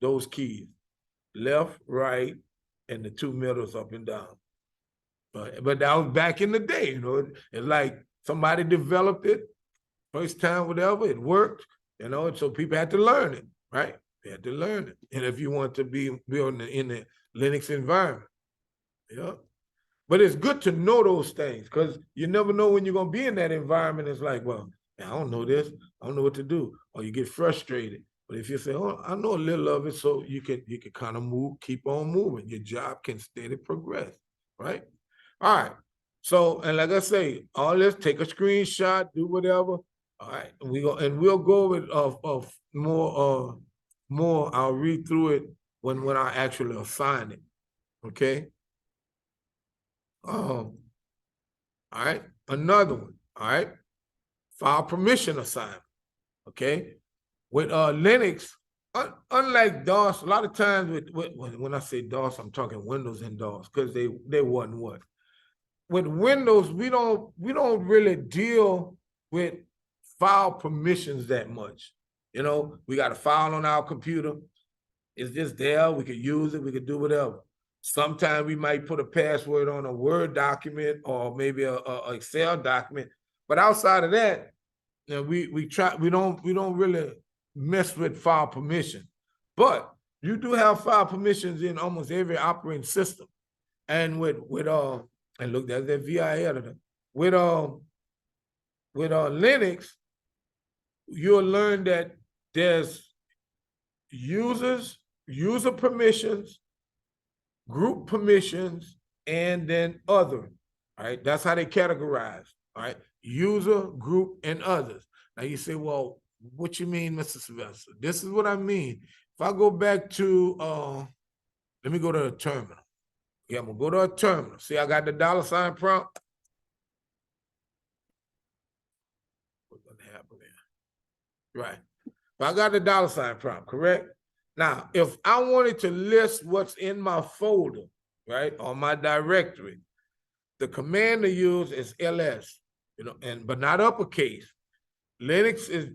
Those keys, left, right, and the two middles up and down. But that was back in the day, It's like somebody developed it first time, whatever, it worked, and so people had to learn it, right? They had to learn it. And if you want to be in the Linux environment, yeah. But it's good to know those things, because you never know when you're going to be in that environment. It's like, well, I don't know this. I don't know what to do. Or you get frustrated. But if you say, oh, I know a little of it, so you can kind of keep on moving. Your job can steadily progress, right? All right. So, and like I say, all this, take a screenshot, do whatever. All right. We'll go with more. I'll read through it when I actually assign it. Okay. All right, another one. All right, file permission assignment. Okay, with Linux, unlike DOS, a lot of times when I say DOS, I'm talking Windows and DOS, because they wasn't what. With Windows, we don't really deal with file permissions that much. We got a file on our computer. It's just there. We could use it. We could do whatever. Sometimes we might put a password on a Word document or maybe a Excel document, but outside of that, we don't really mess with file permission. But you do have file permissions in almost every operating system, and and look, there's that VI editor. With Linux, you'll learn that there's user permissions, group permissions, and then other. All right, that's how they categorize. All right, user, group, and others. Now you say, well, what you mean, Mr. Sylvester? This is what I mean. If I go back to, let me go to a terminal. Yeah, I'm gonna go to a terminal. See, I got the $ prompt. What's gonna happen there? Right. But I got the $ prompt, correct? Now, if I wanted to list what's in my folder, right, or my directory, the command to use is ls, but not uppercase. Linux is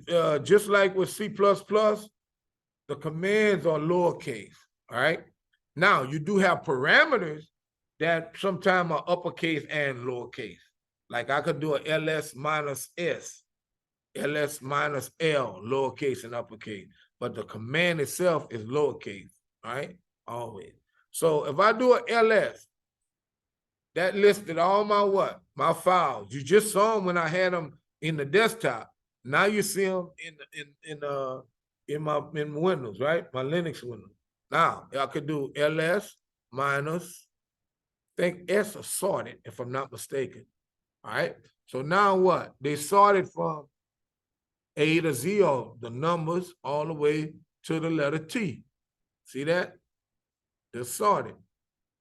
just like with C++, the commands are lowercase, all right? Now, you do have parameters that sometimes are uppercase and lowercase. Like I could do a ls minus s, ls minus l, lowercase and uppercase, but the command itself is lowercase, all right? Always. So if I do a ls, that listed all my what? My files. You just saw them when I had them in the desktop. Now you see them in Windows, right? My Linux window. Now I could do ls minus, I think s are sorted if I'm not mistaken. All right. So now what? They sorted from A to Z, or the numbers all the way to the letter T. See that? They're sorted.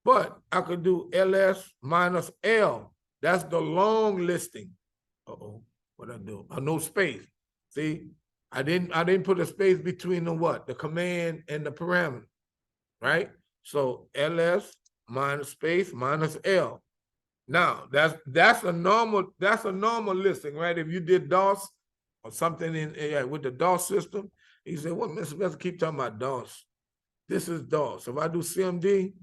But I could do ls minus l. That's the long listing. Uh-oh, what'd I do? No space. See, I didn't put a space between the what? The command and the parameter, right? So ls minus space minus l. Now that's a normal listing, right? If you did DOS or something with the DOS system, you say, well, Mr. Best keep talking about DOS. This is DOS. If I do CMD,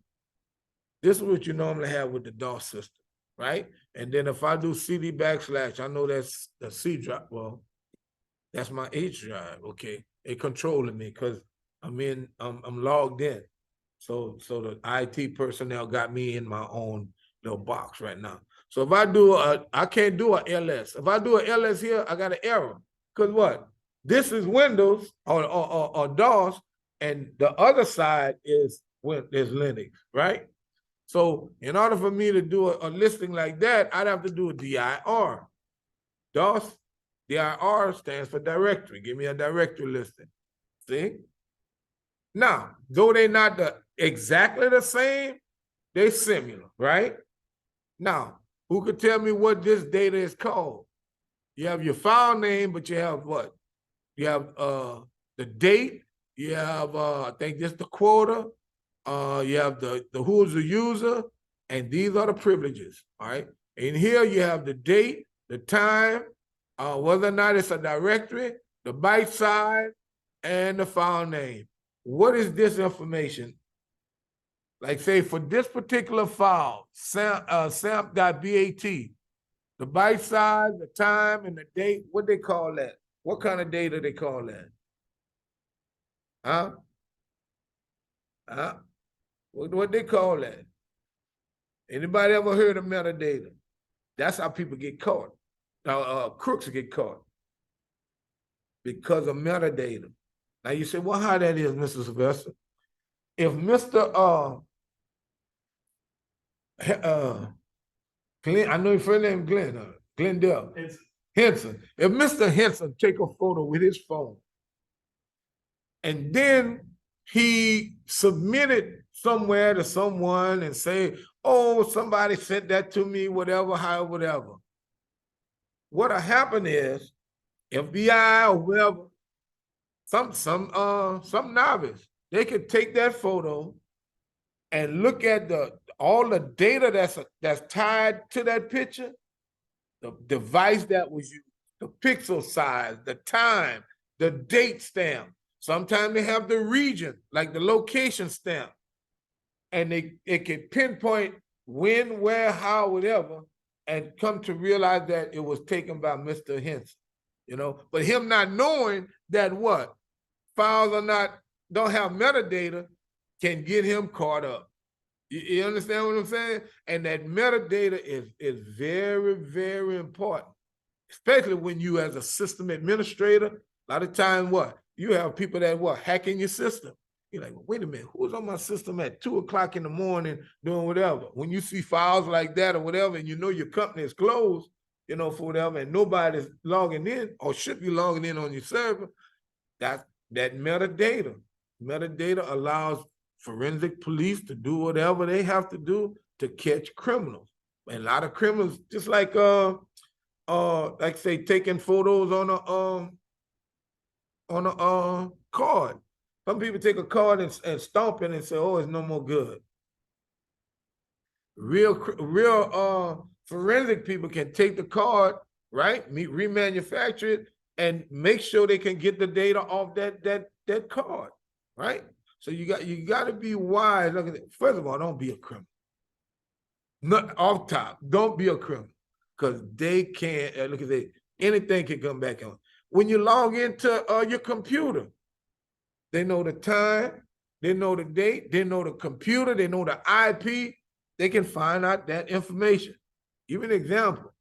this is what you normally have with the DOS system, right? And then if I do CD /, I know that's the C drive. Well, that's my H drive. Okay, it controlling me because I'm logged in. So the IT personnel got me in my own little box right now. So if I can't do a ls. If I do a ls here, I got an error. Because what? This is Windows or DOS, and the other side is Linux, right? So in order for me to do a listing like that, I'd have to do a dir. DOS, dir stands for directory. Give me a directory listing. See? Now, though they're not exactly the same, they're similar, right? Now, who could tell me what this data is called? You have your file name, but you have what? You have the date, you have I think this the quota, you have the who's the user, and these are the privileges, all right? And here you have the date, the time, whether or not it's a directory, the byte size, and the file name. What is this information? Like say for this particular file, samp.bat, the byte size, the time, and the date, what they call that? What kind of data they call that? What they call that? Anybody ever heard of metadata? That's how people get caught. Crooks get caught because of metadata. Now you say, well, how that is, Mr. Sylvester? If Mr. Glenn, I know your friend named Glenn, Glendale. Henson. If Mr. Henson take a photo with his phone and then he submitted somewhere to someone and say, oh, somebody sent that to me, whatever, however, whatever. What'll happen is FBI or whoever, some novice, they could take that photo and look at all the data that's tied to that picture, the device that was used, the pixel size, the time, the date stamp. Sometimes they have the region, like the location stamp. And it can pinpoint when, where, how, whatever, and come to realize that it was taken by Mr. Henson, But him not knowing that what? Files don't have metadata can get him caught up. You understand what I'm saying? And that metadata is very, very important, especially when you as a system administrator, a lot of times what? You have people that hacking your system. You're like, well, wait a minute, who's on my system at 2 o'clock in the morning doing whatever? When you see files like that or whatever, and you know your company is closed, you know, for whatever, and nobody's logging in or should be logging in on your server, that metadata. Metadata allows forensic police to do whatever they have to do to catch criminals. And a lot of criminals, just like say taking photos on a card. Some people take a card and stomp it and say, oh, it's no more good. Real forensic people can take the card, right? Remanufacture it and make sure they can get the data off that card, right? So you got to be wise. Look at it. First of all, don't be a criminal. Not off top, don't be a criminal, because they can't look at it. Anything can come back on. When you log into your computer, they know the time, they know the date, they know the computer, they know the IP. They can find out that information. Give an example.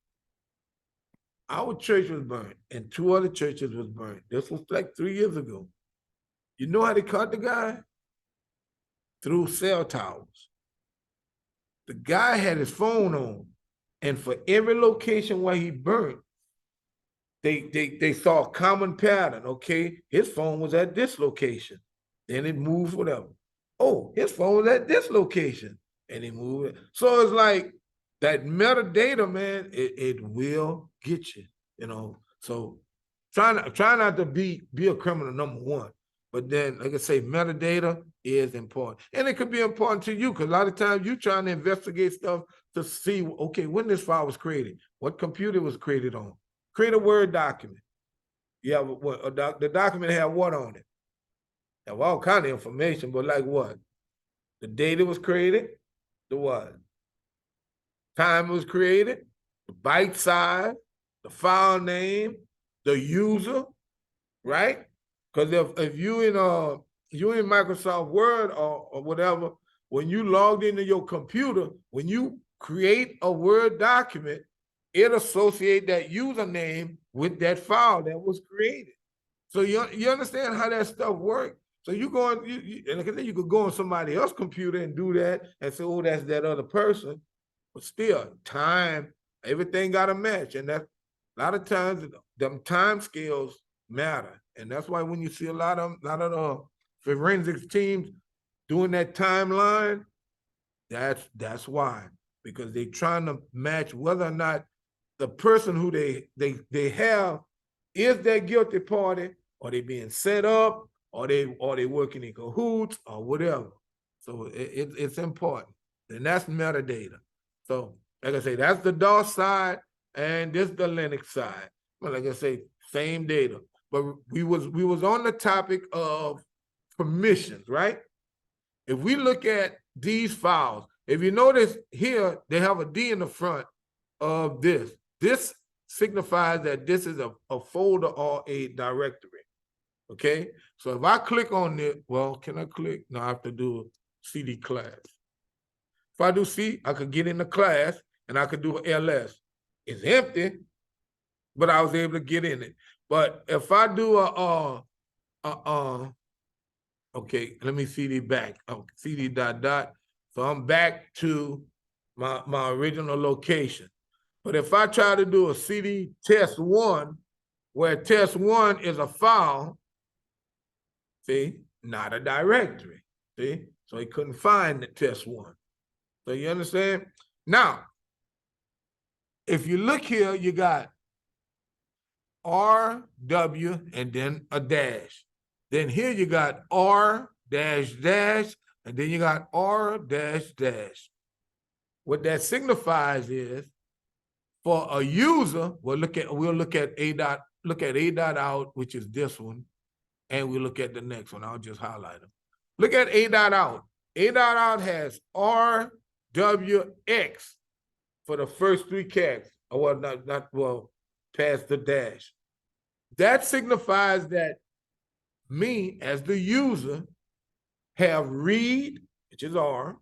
Our church was burned and 2 other churches was burned. This was like 3 years ago. You know how they caught the guy? Through cell towers. The guy had his phone on, and for every location where he burnt, they saw a common pattern. Okay, his phone was at this location, then it moved whatever. Oh, his phone was at this location, and he moved it. So it's like that metadata, man. It will get you, you know. So try not to be a criminal, number one. But then, like I say, metadata is important. And it could be important to you, because a lot of times you're trying to investigate stuff to see, okay, when this file was created, what computer was created on. Create a Word document. You have the document have what on it? Have all kind of information, but like what? The date it was created, the what? Time it was created, the byte size, the file name, the user, right? Because if you in Microsoft Word or whatever, when you logged into your computer, when you create a Word document, it associates that username with that file that was created. So you understand how that stuff works. So you go on, and like I said, you could go on somebody else's computer and do that and say, oh, that's that other person. But still, time, everything got to match, and that a lot of times them time scales matter, and that's why when you see a lot of the forensics teams doing that timeline, that's why, because they're trying to match whether or not the person who they have is that guilty party, or they being set up, or they working in cahoots or whatever. So it's important, and that's metadata. So like I say, that's the DOS side, and this the Linux side. But like I say, same data. But we was on the topic of permissions, right? If we look at these files, if you notice here, they have a D in the front of this. This signifies that this is a folder or a directory. Okay, so if I click on it, well, can I click? No, I have to do a CD class. If I do C, I could get in the class and I could do LS. It's empty, but I was able to get in it. But if I do okay, let me CD back. CD ... So I'm back to my original location. But if I try to do a CD test 1, where test 1 is a file, see, not a directory, see? So he couldn't find the test 1. So you understand? Now, if you look here, you got R, W, and then a dash. Then here you got R dash dash, and then you got R dash dash. What that signifies is, for a user, we'll look at A dot out, which is this one, and we'll look at the next one. I'll just highlight them. Look at A dot out. A dot out has R, W, X for the first 3 characters. Well, not past the dash. That signifies that me, as the user, have read, which is R,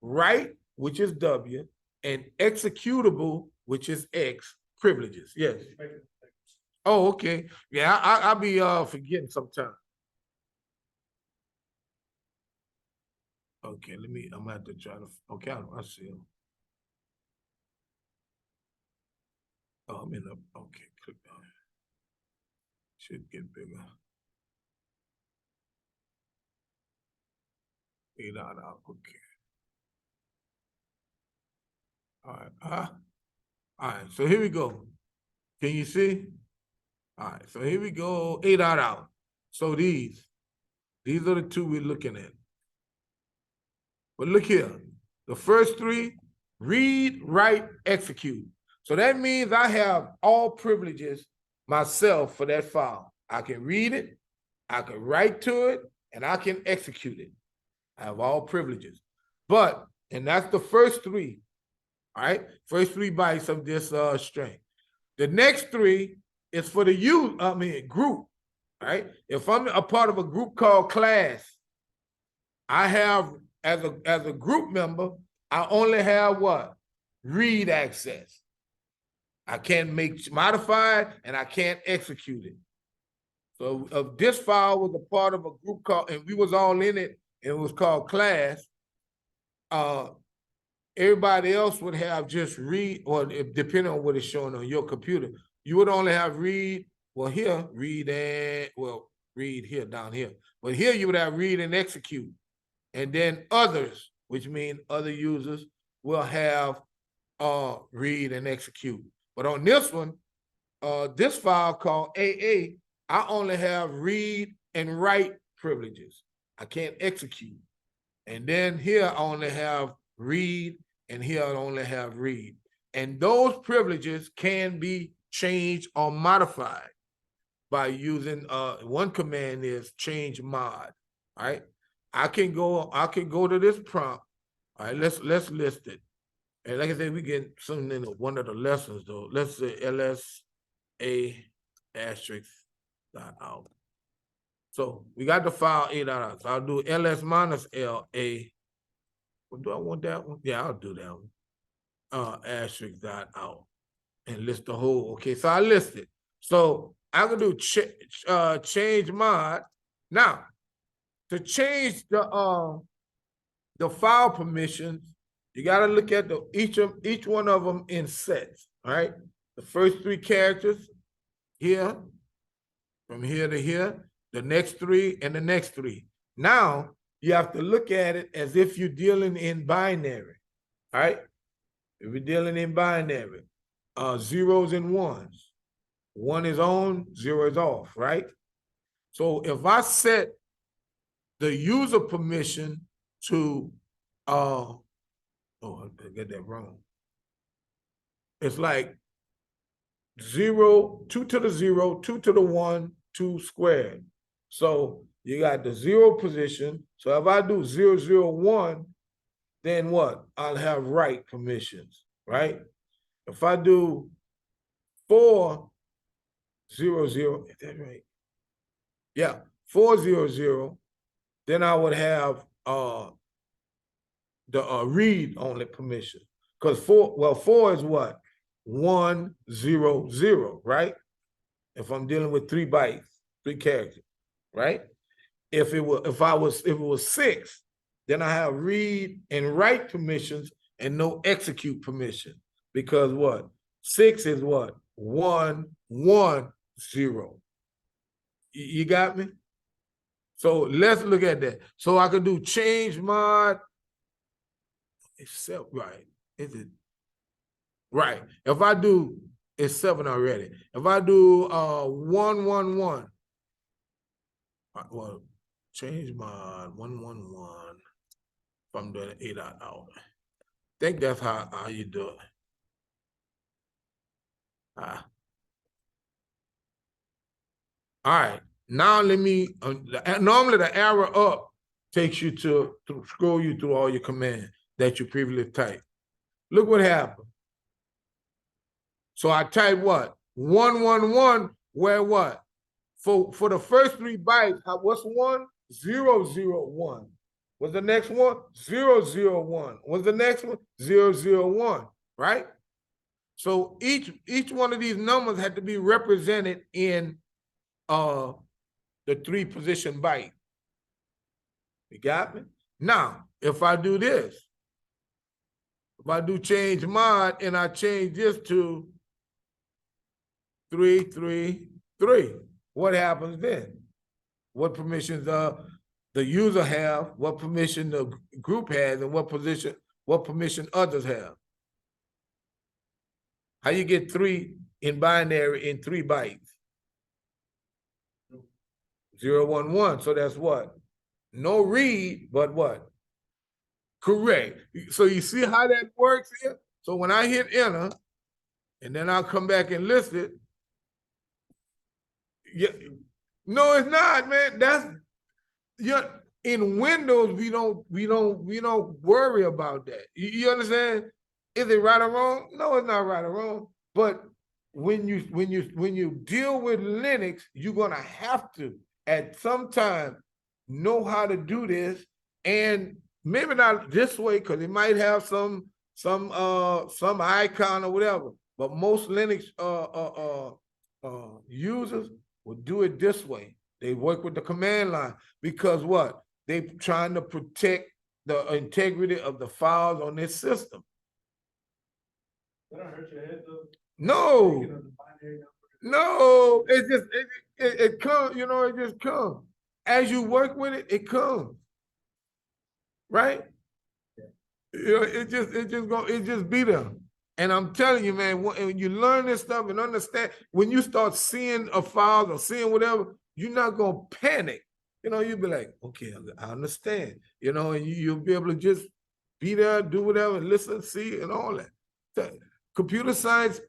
write, which is W, and executable, which is X, privileges. Yes. Oh, okay. Yeah, I'll be forgetting sometime. Okay, I'm gonna have to try to, okay, I see them. I'm in the, okay, click on it. Should get bigger. 8 out, okay. All right, all right, so here we go. Can you see? All right, so here we go, 8 out. So these are the two we're looking at. But look here, the first three, read, write, execute. So that means I have all privileges myself for that file. I can read it, I can write to it, and I can execute it. I have all privileges. But, and that's the first three, all right? First 3 bytes of this string. The next 3 is for the group, right? If I'm a part of a group called class, I have, as a group member, I only have what? Read access. I can't modify it, and I can't execute it. So if this file was a part of a group called, and we was all in it, and it was called class, everybody else would have just read, or depending on what it's showing on your computer, you would only have read, well here, read and, well, read here, down here. But here you would have read and execute. And then others, which mean other users, will have read and execute. But on this one, this file called AA, I only have read and write privileges. I can't execute. And then here I only have read, and here I only have read. And those privileges can be changed or modified by using one command is change mod, right? I can go to this prompt. All right, let's list it. And like I said, we get something in one of the lessons though. Let's say LSA asterisk dot out. So we got the file 8 out. So I'll do ls minus LA. Well, do I want that one? Yeah, I'll do that one. Asterisk dot out and list the whole. Okay, so I list it. So I can do change mod. Now, to change the file permissions, you got to look at each one of them in sets. All right, the first 3 characters here, from here to here, the next 3 and the next 3. Now you have to look at it as if you're dealing in binary. All right, if you're dealing in binary, zeros and ones. 1 is on, 0 is off, right? So if I set the user permission to, oh, I get that wrong. It's like 0, 2 to the 0, 2 to the 1, 2 squared. So you got the 0 position. So if I do 0, 0, 1, then what? I'll have write permissions, right? If I do 4, 0, 0, is that right? Yeah, 4, 0, 0, then I would have the read only permission. Because 4 is what? 1, 0, 0, right? If I'm dealing with 3 bytes, 3 characters, right? If it was 6, then I have read and write permissions and no execute permission. Because what? 6 is what? 1, 1, 0. You got me? So let's look at that. So I could do change mod. It's right. Is it? Right. If I do, it's 7 already. If I do 1, 1, 1. Well, change mod 1, 1, 1. If I'm doing 8 out. I think that's how you do it. All right. Now let me, normally the arrow up takes you to scroll you through all your commands that you previously typed. Look what happened. So I type what? 1, 1, 1, where what? For the first 3 bytes, what's 1? 0, 0, 1. What's the next one? 0, 0, 1. What's the next one? 0, 0, 1, right? So each one of these numbers had to be represented in the 3 position byte. You got me? Now, if I do this, if I do change mod and I change this to 3, 3, 3. What happens then? What permissions the user have, what permission the group has, and what permission others have. How you get 3 in binary in 3 bytes? 0, 1, 1. So that's what? No read, but what? Correct. So you see how that works here? So when I hit enter, and then I'll come back and list it. Yeah, no, it's not, man. That's in Windows, we don't worry about that. You understand? Is it right or wrong? No, it's not right or wrong. But when you deal with Linux, you're gonna have to at some time know how to do this, and maybe not this way because it might have some icon or whatever. But most Linux users will do it this way. They work with the command line because what? They trying to protect the integrity of the files on this system. That don't hurt your head though. No, Thinking of the binary number. no, it just it comes, you know, it just comes. As you work with it, it comes. Right? You know, it just be there. And I'm telling you, man, when you learn this stuff and understand, when you start seeing a file or seeing whatever, you're not gonna panic. You know, you'll be like, okay, I understand. You know, and you'll be able to just be there, do whatever, listen, see, and all that. Computer science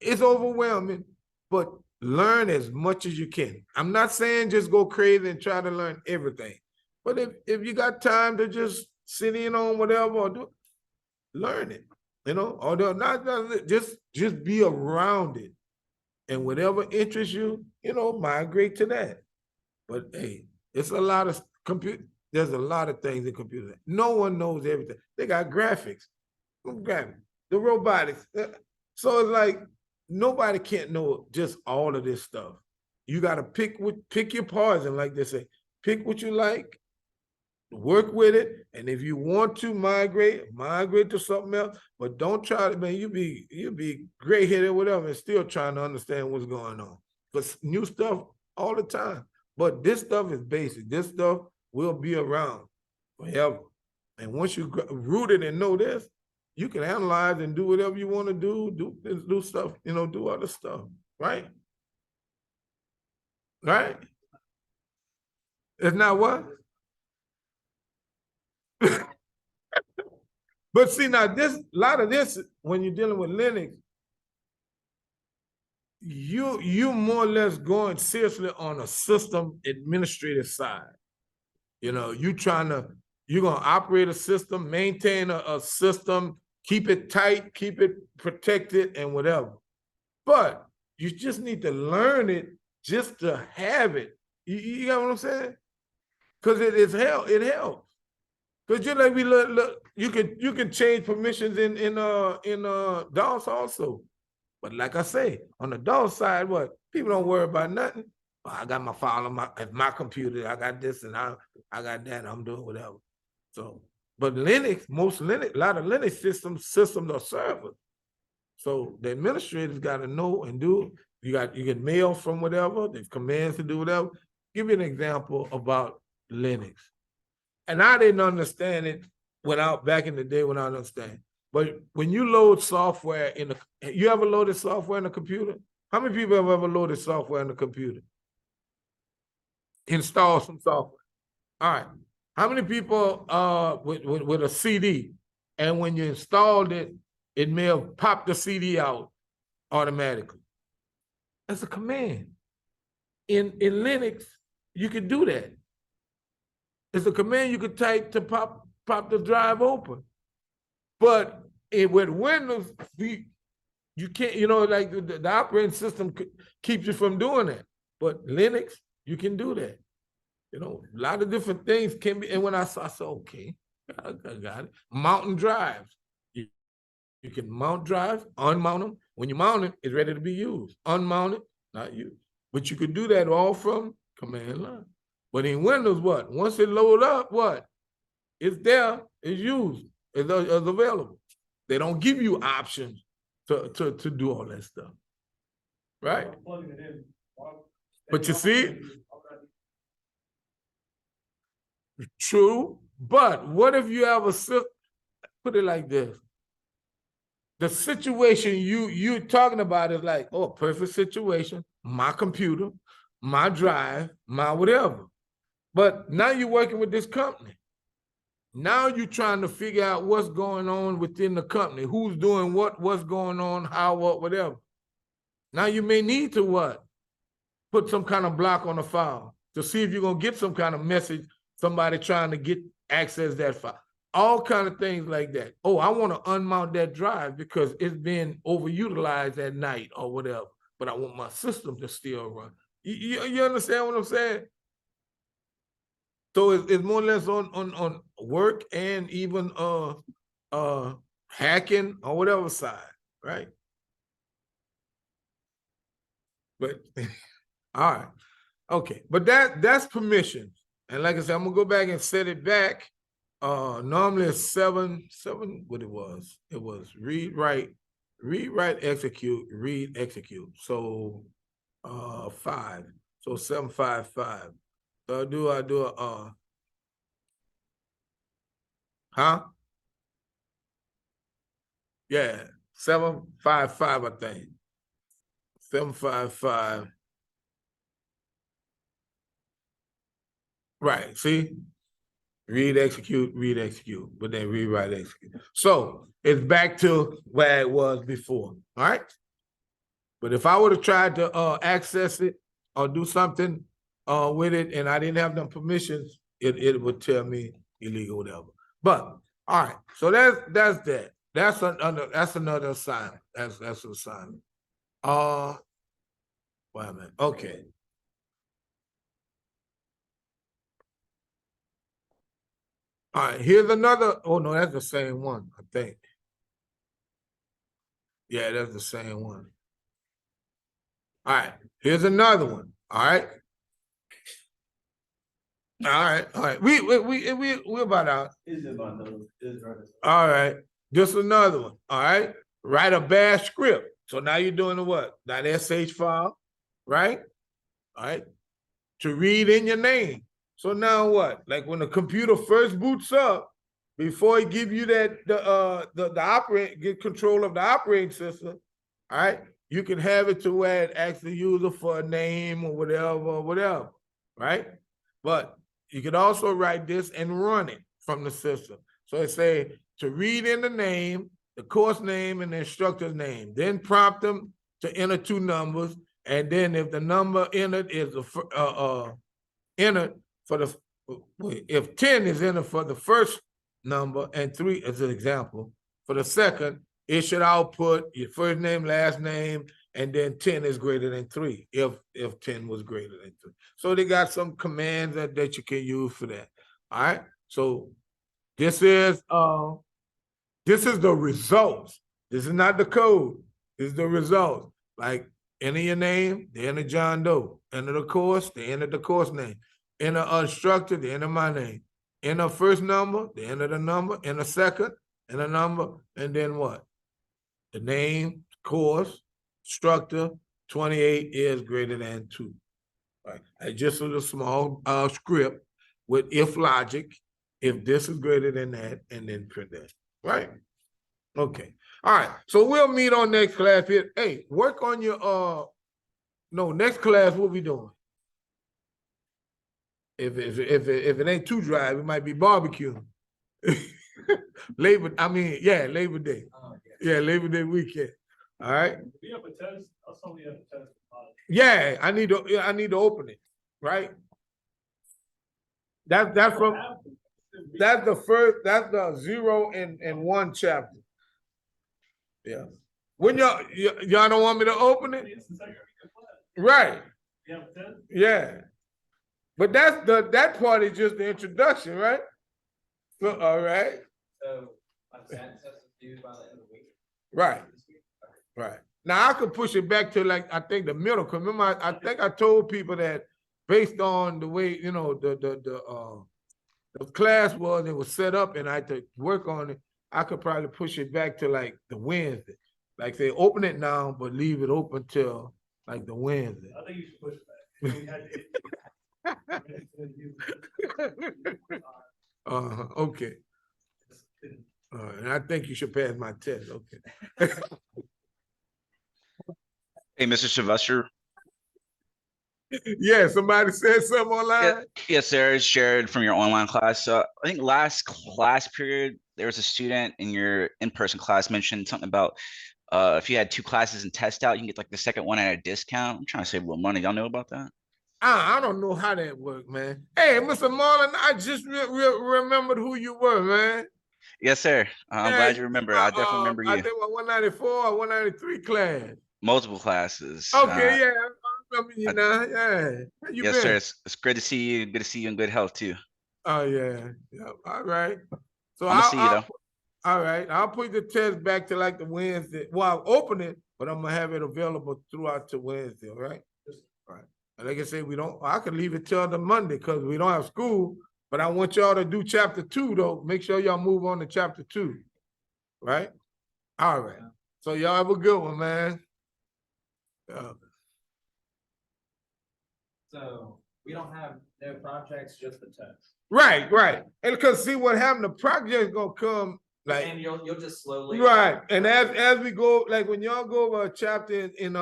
is overwhelming, but learn as much as you can. I'm not saying just go crazy and try to learn everything. But if you got time to just sit in on whatever or do, learn it. You know, or not just be around it. And whatever interests you, you know, migrate to that. But hey, it's a lot of there's a lot of things in computers. No one knows everything. They got graphics, the robotics. So it's like nobody can't know just all of this stuff. You got to pick your poison, like they say. Pick what you like, work with it, and if you want to migrate to something else. But don't try to, man. You be gray-headed, whatever, and still trying to understand what's going on. But new stuff all the time. But this stuff is basic. This stuff will be around forever. And once you root it and know this, you can analyze and do whatever you want to do stuff, you know, do other stuff, right? Right? It's not what? But see, now a lot of this, when you're dealing with Linux, you more or less going seriously on a system administrative side. You know, you're gonna operate a system, maintain a system, keep it tight, keep it protected, and whatever. But you just need to learn it just to have it. You got what I'm saying? Because it helps. Because just like we look, you can change permissions in DOS also. But like I say, on the DOS side, what? People don't worry about nothing. Oh, I got my file on my computer. I got this and I got that. I'm doing whatever. So, but Linux, a lot of Linux systems are servers. So the administrators got to know and do. You get mail from whatever. There's commands to do whatever. Give you an example about Linux. And I didn't understand it back in the day when I didn't understand. But when you load software you ever loaded software in a computer? How many people have ever loaded software in a computer? Install some software. All right. How many people with a CD, and when you installed it, it may have popped the CD out automatically? That's a command. In Linux, you can do that. It's a command you could type to pop the drive open. But with Windows, you can't, you know, like the operating system keeps you from doing that. But Linux, you can do that. You know, a lot of different things can be. And when I said, okay, I got it. Mounting drives. You can mount drives, unmount them. When you mount it, it's ready to be used. Unmount it, not used. But you can do that all from command line. But in Windows, what? Once it load up, what? It's there, it's used, it's available. They don't give you options to do all that stuff. right? I'm plugging it in. But you see, true, but what if you have put it like this? The situation you're talking about is like, oh, perfect situation, my computer, my drive, my whatever. But now you're working with this company. Now you're trying to figure out what's going on within the company, who's doing what, what's going on, how, what, whatever. Now you may need to what? Put some kind of block on the file to see if you're gonna get some kind of message, somebody trying to get access that file. All kind of things like that. Oh, I want to unmount that drive because it's been overutilized at night or whatever, but I want my system to still run. You understand what I'm saying? So it's more or less on work and even hacking or whatever side, right? But all right, okay. But that's permissions. And like I said, I'm gonna go back and set it back. Normally it's seven, what it was. It was read, write, execute, read, execute. So 5. So 755. I do a huh? Yeah, 755, I think. 755. Right, see? Read, execute, but then rewrite, execute. So it's back to where it was before, all right? But if I would have tried to access it or do something with it and I didn't have them permissions, it would tell me illegal, whatever. But all right, so that's that. That's another assignment. That's an assignment. Wait a minute. Okay. All right, here's another. Oh no, that's the same one, I think. Yeah, that's the same one. All right, here's another one. All right. All right. We're about out. All right, just another one. All right, write a bash script. So now you're doing the what? That .sh file, right? All right, to read in your name. So now what? Like when the computer first boots up, before it give you that get control of the operating system, all right, you can have it to where it asks the user for a name or whatever, right? But you can also write this and run it from the system. So it say to read in the name, the course name, and the instructor's name. Then prompt them to enter 2 numbers, and then if the number entered is entered for the if 10 is entered for the first number and 3 as an example, for the second, it should output your first name, last name, and then 10 is greater than 3 if 10 was greater than 3. So they got some commands that you can use for that. All right. So this is the results. This is not the code. This is the results. Like enter your name, they enter John Doe. Enter the course, they enter the course name. Enter instructor, they enter my name. Enter first number, they enter the number. Enter second, enter number, and then what? The name, course, instructor, 28 is greater than 2. Right. It's just a small script with if logic, if this is greater than that, and then print that. Right? Okay. All right. So we'll meet on next class here. Hey, work on your next class, what we doing? If it ain't too dry, it might be barbecue. Labor Day. Yeah, Labor Day weekend. All right. We have a test. I saw we have a test. Yeah, I need to open it, right? That's the 0 and 1 chapter. Yeah. When y'all don't want me to open it? Right. Yeah. But that part is just the introduction, right? So, all right. So access is due by the end of the week. Right. Right. Now I could push it back to like I think the middle. Cause remember, I think I told people that based on the way the class was, it was set up, and I had to work on it. I could probably push it back to like the Wednesday. Like say open it now, but leave it open till like the Wednesday. I think you should push it back. We had to- Okay. And I think you should pass my test, okay. Hey, Mr. Sylvester. Yeah, somebody said something online? Yes, sir. It's Jared from your online class. So I think last class period, there was a student in your in-person class mentioned something about if you had 2 classes and test out, you can get like the second one at a discount. I'm trying to save a little money. Y'all know about that? I don't know how that worked, man. Hey, Mr. Marlon, I just remembered who you were, man. Yes, sir. I'm Yeah, glad you remember. I definitely remember I you. think 194 or 193 class. Multiple classes. Okay, yeah, I remember you now. Yeah. How you Yes, been? sir. It's good to see you. Good to see you in good health too. Oh, yeah. Yeah. All right. So I'm gonna see you though. all right. I'll put the test back to like the Wednesday. Well, I'll open it, but I'm gonna have it available throughout to Wednesday, all right? All right. And like I said, I could leave it till the Monday because we don't have school, but I want y'all to do chapter 2 though. Make sure y'all move on to chapter 2. Right? All right. So y'all have a good one, man. So we don't have no projects, just the test. Right. And because see what happened, the project's gonna come like And you'll just slowly. right. And as we go, like when y'all go over a chapter in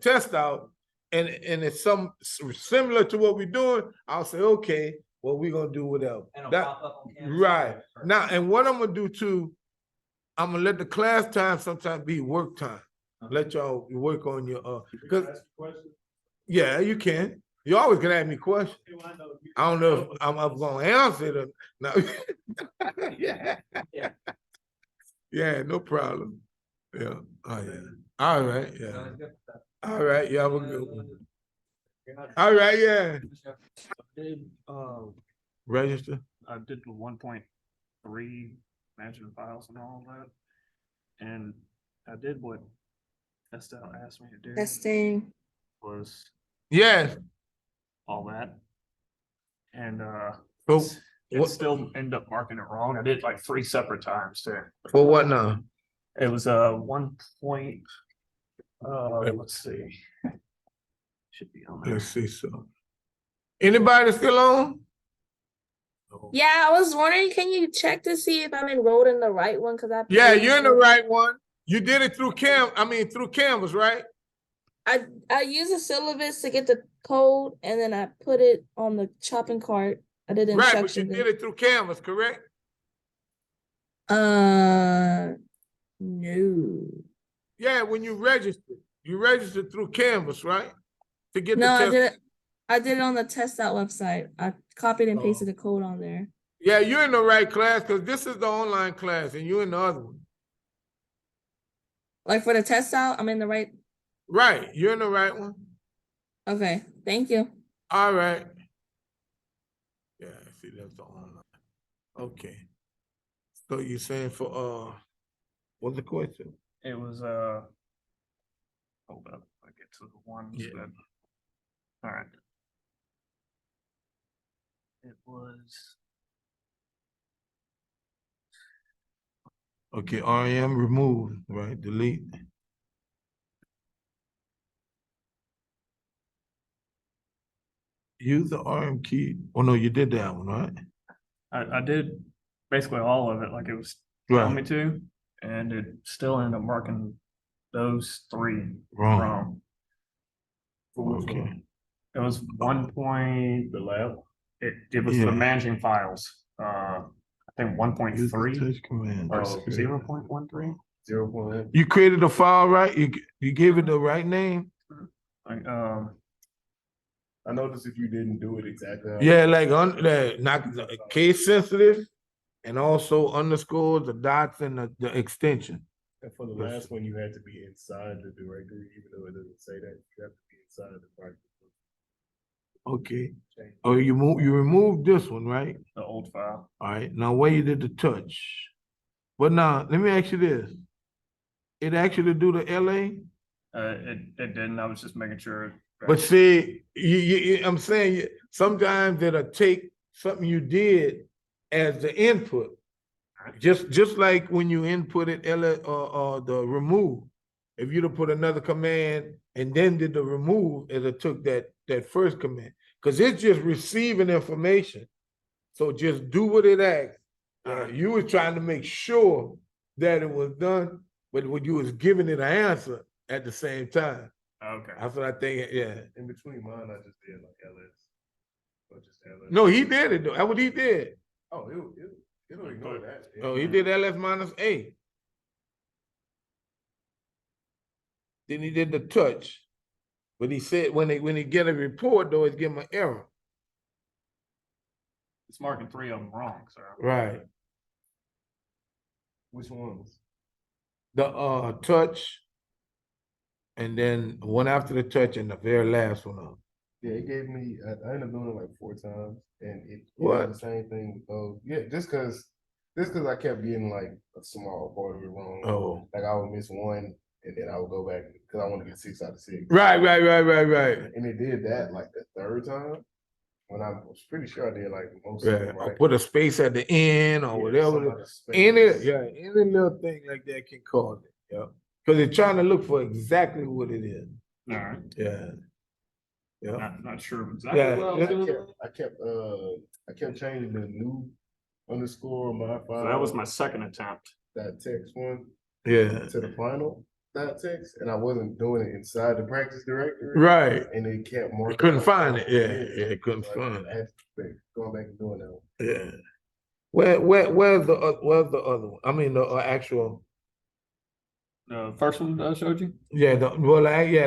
test out, and it's some similar to what we're doing, I'll say, okay, well, we're gonna do whatever. And it'll That- pop up on Canvas. right. Now, and what I'm gonna do too, I'm gonna let the class time sometimes be work time. Let y'all work on your Can I because ask a question? yeah, you can. You always can ask me questions. Okay, well, know you- I don't know if I'm gonna answer it or no. Yeah. Yeah. Yeah, no problem. Yeah. Oh yeah. All right. Yeah. Sounds good. All right. Yeah, we're good. All right. Yeah. Did, Register. I did the 1.3 management files and all that. And I did what Estelle asked me to do, Testing. was Yes. all that. And So it what still ended up marking it wrong. I did like 3 separate times too. for what now? It was 1 point, let's see. Should be on there. Let's see. So anybody still on? Yeah, I was wondering, can you check to see if I'm enrolled in the right one? Because Yeah, you're in the right one. You did it through through Canvas, right? I use a syllabus to get the code, and then I put it on the shopping cart. I did Right, but you instructions. did it through Canvas, correct? No. Yeah, when you registered through Canvas, right? To get No, the I test. did it. I did it on the test out website. I copied and pasted Oh. the code on there. Yeah, you're in the right class because this is the online class and you're in the other one. Like for the test out, I'm in the right. Right, you're in the right one. Okay, thank you. All right. Yeah, see, that's the online. Okay. So you're saying for what's the question? It was hold up, I get to the ones Yeah. that. All right. It was Okay, REM remove, right? Delete. Use the RM key. Oh no, you did that one, right? I did basically all of it like it was telling me Right. to, and it still ended up marking those 3 Wrong. wrong. Okay. It was 1 point. The lab. It was Yeah. the managing files. I think 1.3 Touch command. or 0.13. 0. You created a file, right? You gave it the right name? Like, I noticed if you didn't do it exactly. Yeah, like not case sensitive and also underscores, the dots and the extension. And for the last one, you had to be inside the directory, even though it doesn't say that, you have to be inside the directory. Okay. Oh, you removed this one, right? the old file. All right. Now where you did the touch. But now let me ask you this. It actually do the LA? It didn't. I was just making sure. But see, I'm saying sometimes it'll take something you did as the input. Just like when you inputted the remove, if you'd have put another command and then did the remove, it took that first command. Cause it's just receiving information. So just do what it asks. You were trying to make sure that it was done, but when you was giving it an answer at the same time. Okay. That's what I think, yeah. In between mine, I just did like LS. Or just LS. No, he did it though. That's what he did. Oh, it'll ignore that. Oh, he did LS minus A. Then he did the touch. But he said when he get a report though, it's give him an error. It's marking 3 of them wrong, sir. Right. Which ones? The touch. And then one after the touch and the very last one up. Yeah, it gave me, I ended up doing it like 4 times, and it What? did the same thing. Yeah, just cause I kept getting like a small part of it wrong. Oh. Like I would miss one, and then I would go back, cause I want to get 6 out of 6. Right. And it did that like the 3rd time, when I was pretty sure I did like most of Yeah. them Or right. put a space at the end or Yeah, whatever. some other Any space. any little thing like that can cause it. Yeah. Because they're trying to look for exactly what it is. All right. Yeah. Yeah. Not sure exactly Yeah, what I was yeah. doing. I kept changing the new underscore modify. So that was my second attempt. that text one Yeah. to the final dot text, and I wasn't doing it inside the practice directory. Right. And it kept more. You couldn't find it. Yeah, couldn't So find I had to keep going back and doing that one. Yeah. Where's the other one? I mean the actual. The first one that I showed you? Yeah. The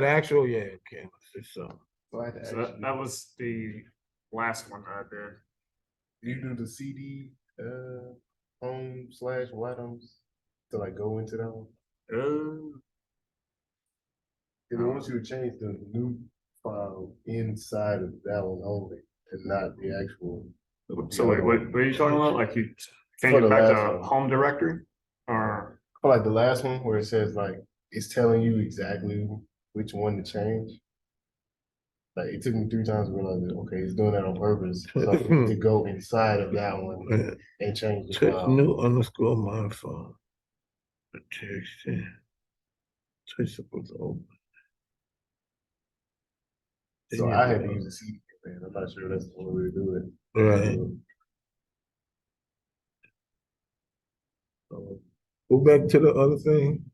actual. Yeah. Okay. So. So I had to So actually, that was the last one I did. you do the CD home / Items to like go into that one. It wants you to change the new file inside of that one only, and not the actual. So wait, what are you talking about? Like you For change the it back last to one. home directory? Or For like the last one where it says like, it's telling you exactly which one to change. Like it took me 3 times to realize that, okay, it's doing that on purpose, so to go inside of that one and change the Touch file. new underscore modify. The text. Yeah. Touch supposed to open. So I had to use a CD command. I'm not sure that's the only way to do it. Right. Go back to the other thing.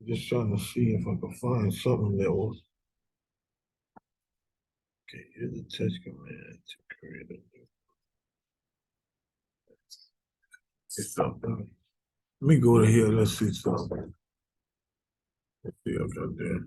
Just trying to see if I can find something that was. Okay, here's the touch command to create a new. It's something. Let me go to here. Let's see something. Let's see if I there.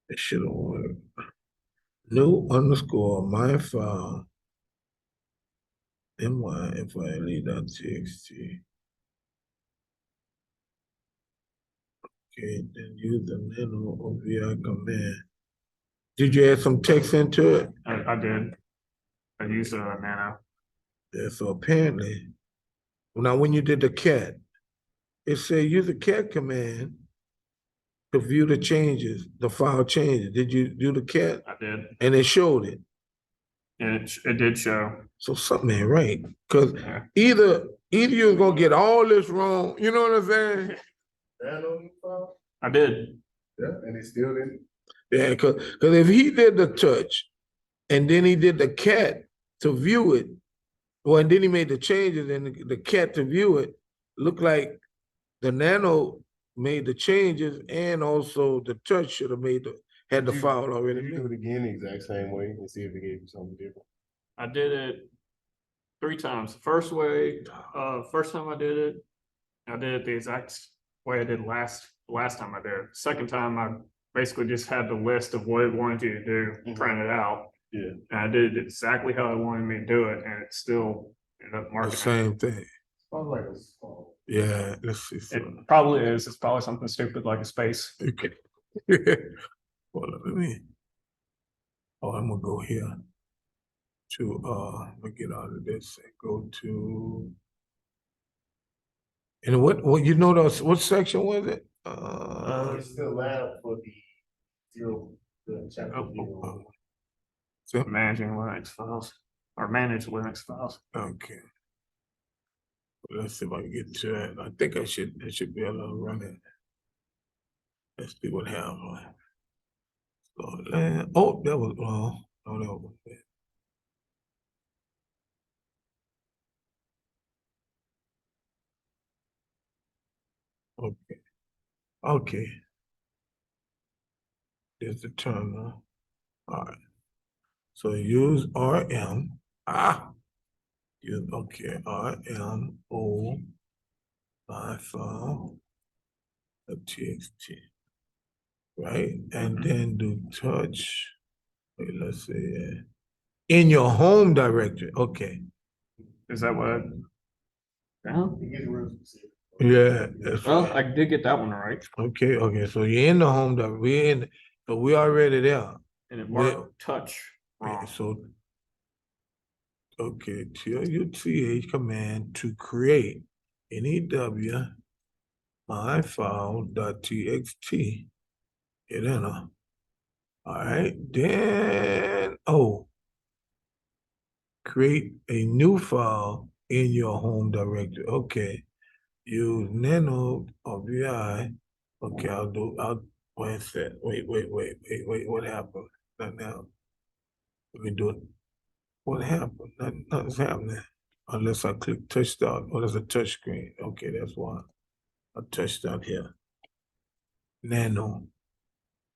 It should have worked. New underscore my file. myfile.txt. Okay, then use the nano OVI command. Did you add some text into it? I did. I used a nano. Yeah, so apparently, now when you did the cat, it said use the cat command to view the changes, the file changes. Did you do the cat? I did. And it showed it. And it did show. So something ain't right. Cause Yeah. either you're gonna get all this wrong, you know what I'm saying? That on the file? I did. Yeah, and it still didn't. Yeah, cause if he did the touch and then he did the cat to view it, well, and then he made the changes and the cat to view it, looked like the nano made the changes and also the touch should have had the Did you- file already Did you do made. it again the exact same way and see if it gave you something different? I did it 3 times. First time I did it the exact way I did last time I did it. Second time I basically just had the list of what it wanted you to do, printed out. Yeah. And I did it exactly how it wanted me to do it, and it still ended up The marking it. same thing. Sounds like a small. Yeah, let's see. It probably is. It's probably something stupid like a space. Okay. Hold on, let me. Oh, I'm gonna go here. let me get out of this and go to. And what you know those, what section was it? It's still lab for the zero, the chapter Oh, zero. So- Managing Linux files or manage Linux files. Okay. Let's see if I can get to it. I think I should be able to run it. Let's see what happens. So, oh, that was wrong. Oh, that was it. Okay. Okay. There's the terminal. All right. So use RM. Use, okay, RM O my file txt. Right? And then do touch. Wait, let's see. In your home directory. Okay. Is that what? Yeah. It gets real specific. Yeah. That's Well, right. I did get that one right, Okay, okay. So you're in the home directory. We're in, so we already there. and it Well, marked touch Okay, wrong. so, okay, TUTH command to create NEW my file.txt. Hit enter. All right, then, create a new file in your home directory. Okay, use nano or vi. Okay, wait a sec. Wait, what happened? Not now. Let me do it. What happened? Nothing's happening. Unless I click touch start. Oh, there's a touch screen. Okay, that's why. I touched out here. Nano.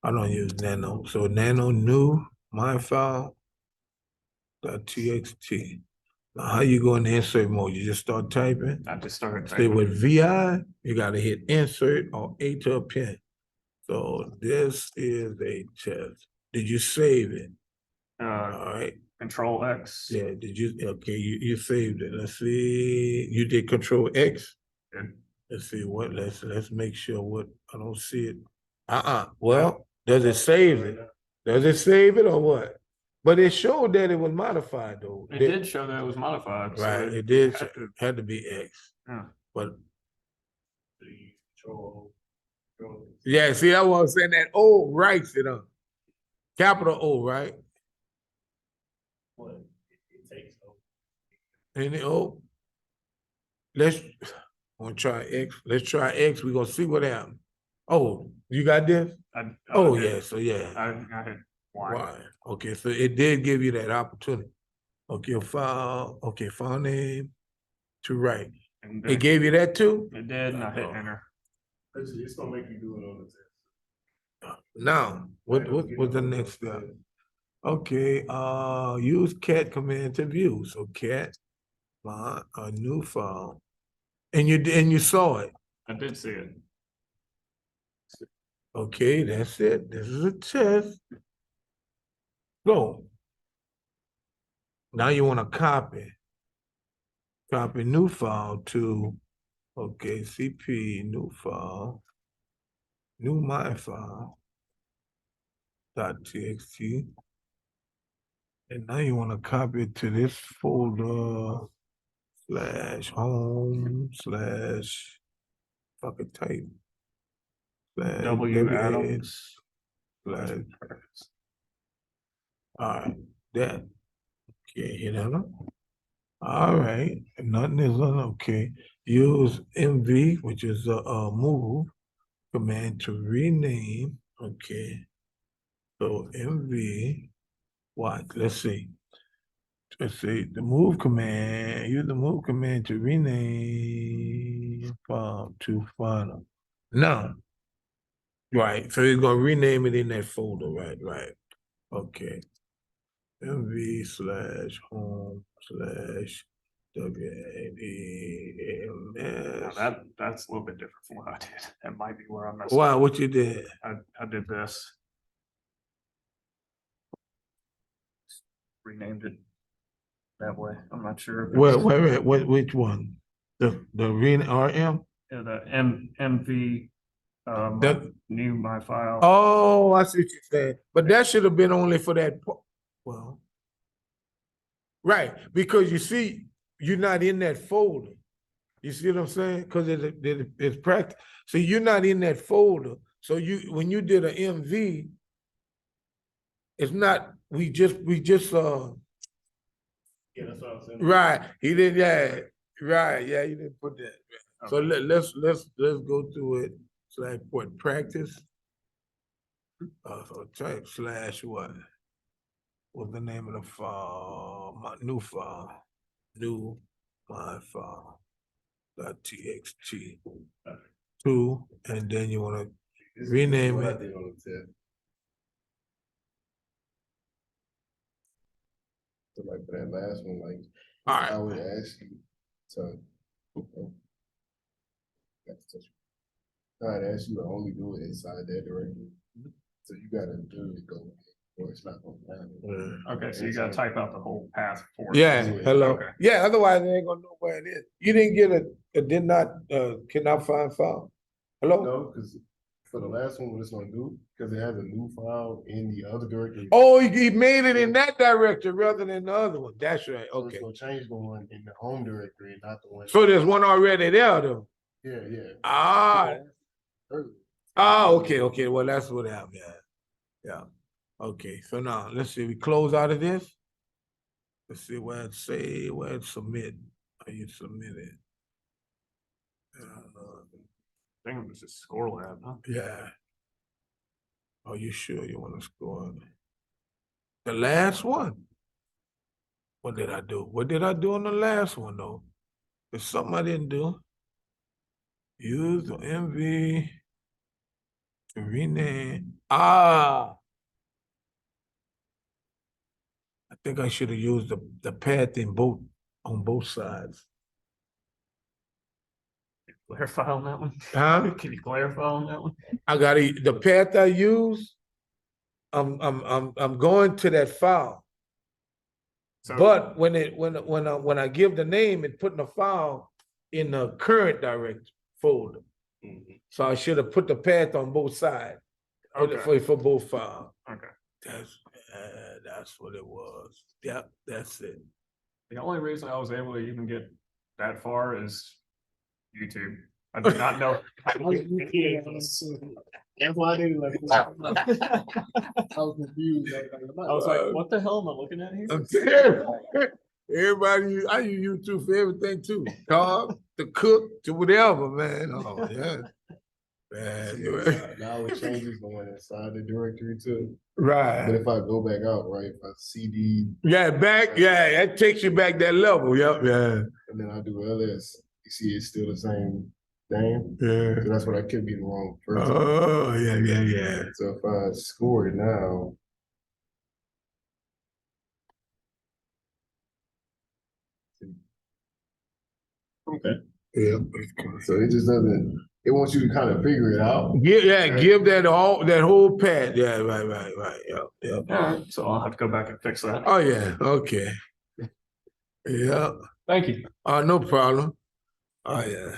I don't use nano. So nano new my file .txt. Now how you go in the insert mode? You just start typing. I just started Stay typing. with VI, you gotta hit insert or A to append. So this is a test. Did you save it? All right. Control X. Yeah, did you, okay, you saved it. Let's see, you did Control X? Good. Let's see what, let's make sure what, I don't see it. Well, does it save it? Does it save it or what? But it showed that it was modified though. It did show that it was modified. so Right, it did, had to- had to be X. Yeah. But, Control. yeah, see, that was saying that O writes it on. Capital O, right? What? It takes over. And the O. Let's, wanna try X, let's try X, we gonna see what happens. Oh, you got this? I Oh, did. yeah, so yeah. I had Y. Why? Okay, so it did give you that opportunity. Okay, file name to write. And It gave you that too? it did, and I hit Oh. enter. It's gonna make you do it on the test. Now, what's the next step? Okay, use cat command to view. So cat, find a new file. And you saw it. I did see it. Okay, that's it. This is a test. Go. Now you want to copy. Copy new file to, okay, CP, new file, new my file, .txt. And now you want to copy it to this folder, /home/ fucking type. W Adams. /. All right, that. Okay, hit enter. All right, nothing is on, okay. Use MV, which is a move command to rename, okay. So MV, what, let's see. Let's see, the move command, use the move command to rename file to final. Now, right, so you're gonna rename it in that folder, right, okay. MV/home/ WADMS. Now that's a little bit different from what I did. That might be where I messed Wow, up. what you did? I did this. Renamed it that way. I'm not sure. if it's- Which one? The RM? Yeah, the MV, That- new my file. Oh, I see what you're saying. But that should have been only for that. Well, Right, because you see, you're not in that folder. You see what I'm saying? Because it's practice. So you're not in that folder. So when you did an MV, it's not, we just, Yeah, that's what I'm saying. right, he did, yeah, right, yeah, you didn't put that. So Okay. let's go through it, slash what, practice? So type slash what? What's the name of the file? My new file, my file, .txt. Two, and then you wanna This is rename what I it. did on the test. So like for that last one, like I All would right, ask you to. I'd ask you to only do it inside that directory. So you gotta do it go, or it's not gonna happen. Okay, so you gotta type out the whole path for it. yeah, hello, Okay. yeah, otherwise they ain't gonna know where it is. You didn't get a did not, cannot find file? Hello? No, because for the last one, what it's gonna do, because it has a new file in the other directory. Oh, he made it in that directory rather than the other one, that's right, So it's okay. gonna change the one in the home directory, not the one. So there's one already there though? Yeah, yeah. Ah, Earlier. okay, well, that's what happened, yeah. Okay, so now, let's see, we close out of this. Let's see where it say, where it submit, are you submitted? I think it was just Score Lab, huh? Yeah. Are you sure you wanna score? The last one? What did I do? What did I do on the last one though? There's something I didn't do. Use the MV to rename. I think I should have used the path in both, on both sides. Clarify on that one? Huh? Can you clarify on that one? I gotta, the path I use, I'm going to that file. So, But when I give the name, it put in the file in the current direct folder. Mhm. So I should have put the path on both sides. Okay. For both files. Okay. That's what it was. Yep, that's it. The only reason I was able to even get that far is YouTube. I did not know. That's why I didn't like. I was confused. I was like, what the hell am I looking at here? I'm terrible. Everybody, I use YouTube for everything too. Carve, to cook, to whatever, man. Oh, yeah. Man, Now it changes the one inside the directory too. But right. if I go back out, right, if I CD Yeah, back, yeah, that takes you back that level. Yep, yeah. and then I do LS, you see it's still the same thing. Yeah. So that's what I could be wrong first. Oh, yeah. So if I score it now. Okay. Yeah. So it just doesn't, it wants you to kind of figure it out. Give that whole path. Yeah, right. Yep. All right, so I'll have to go back and fix that. Oh, yeah, okay. Yeah. Thank you. No problem. Oh, yeah.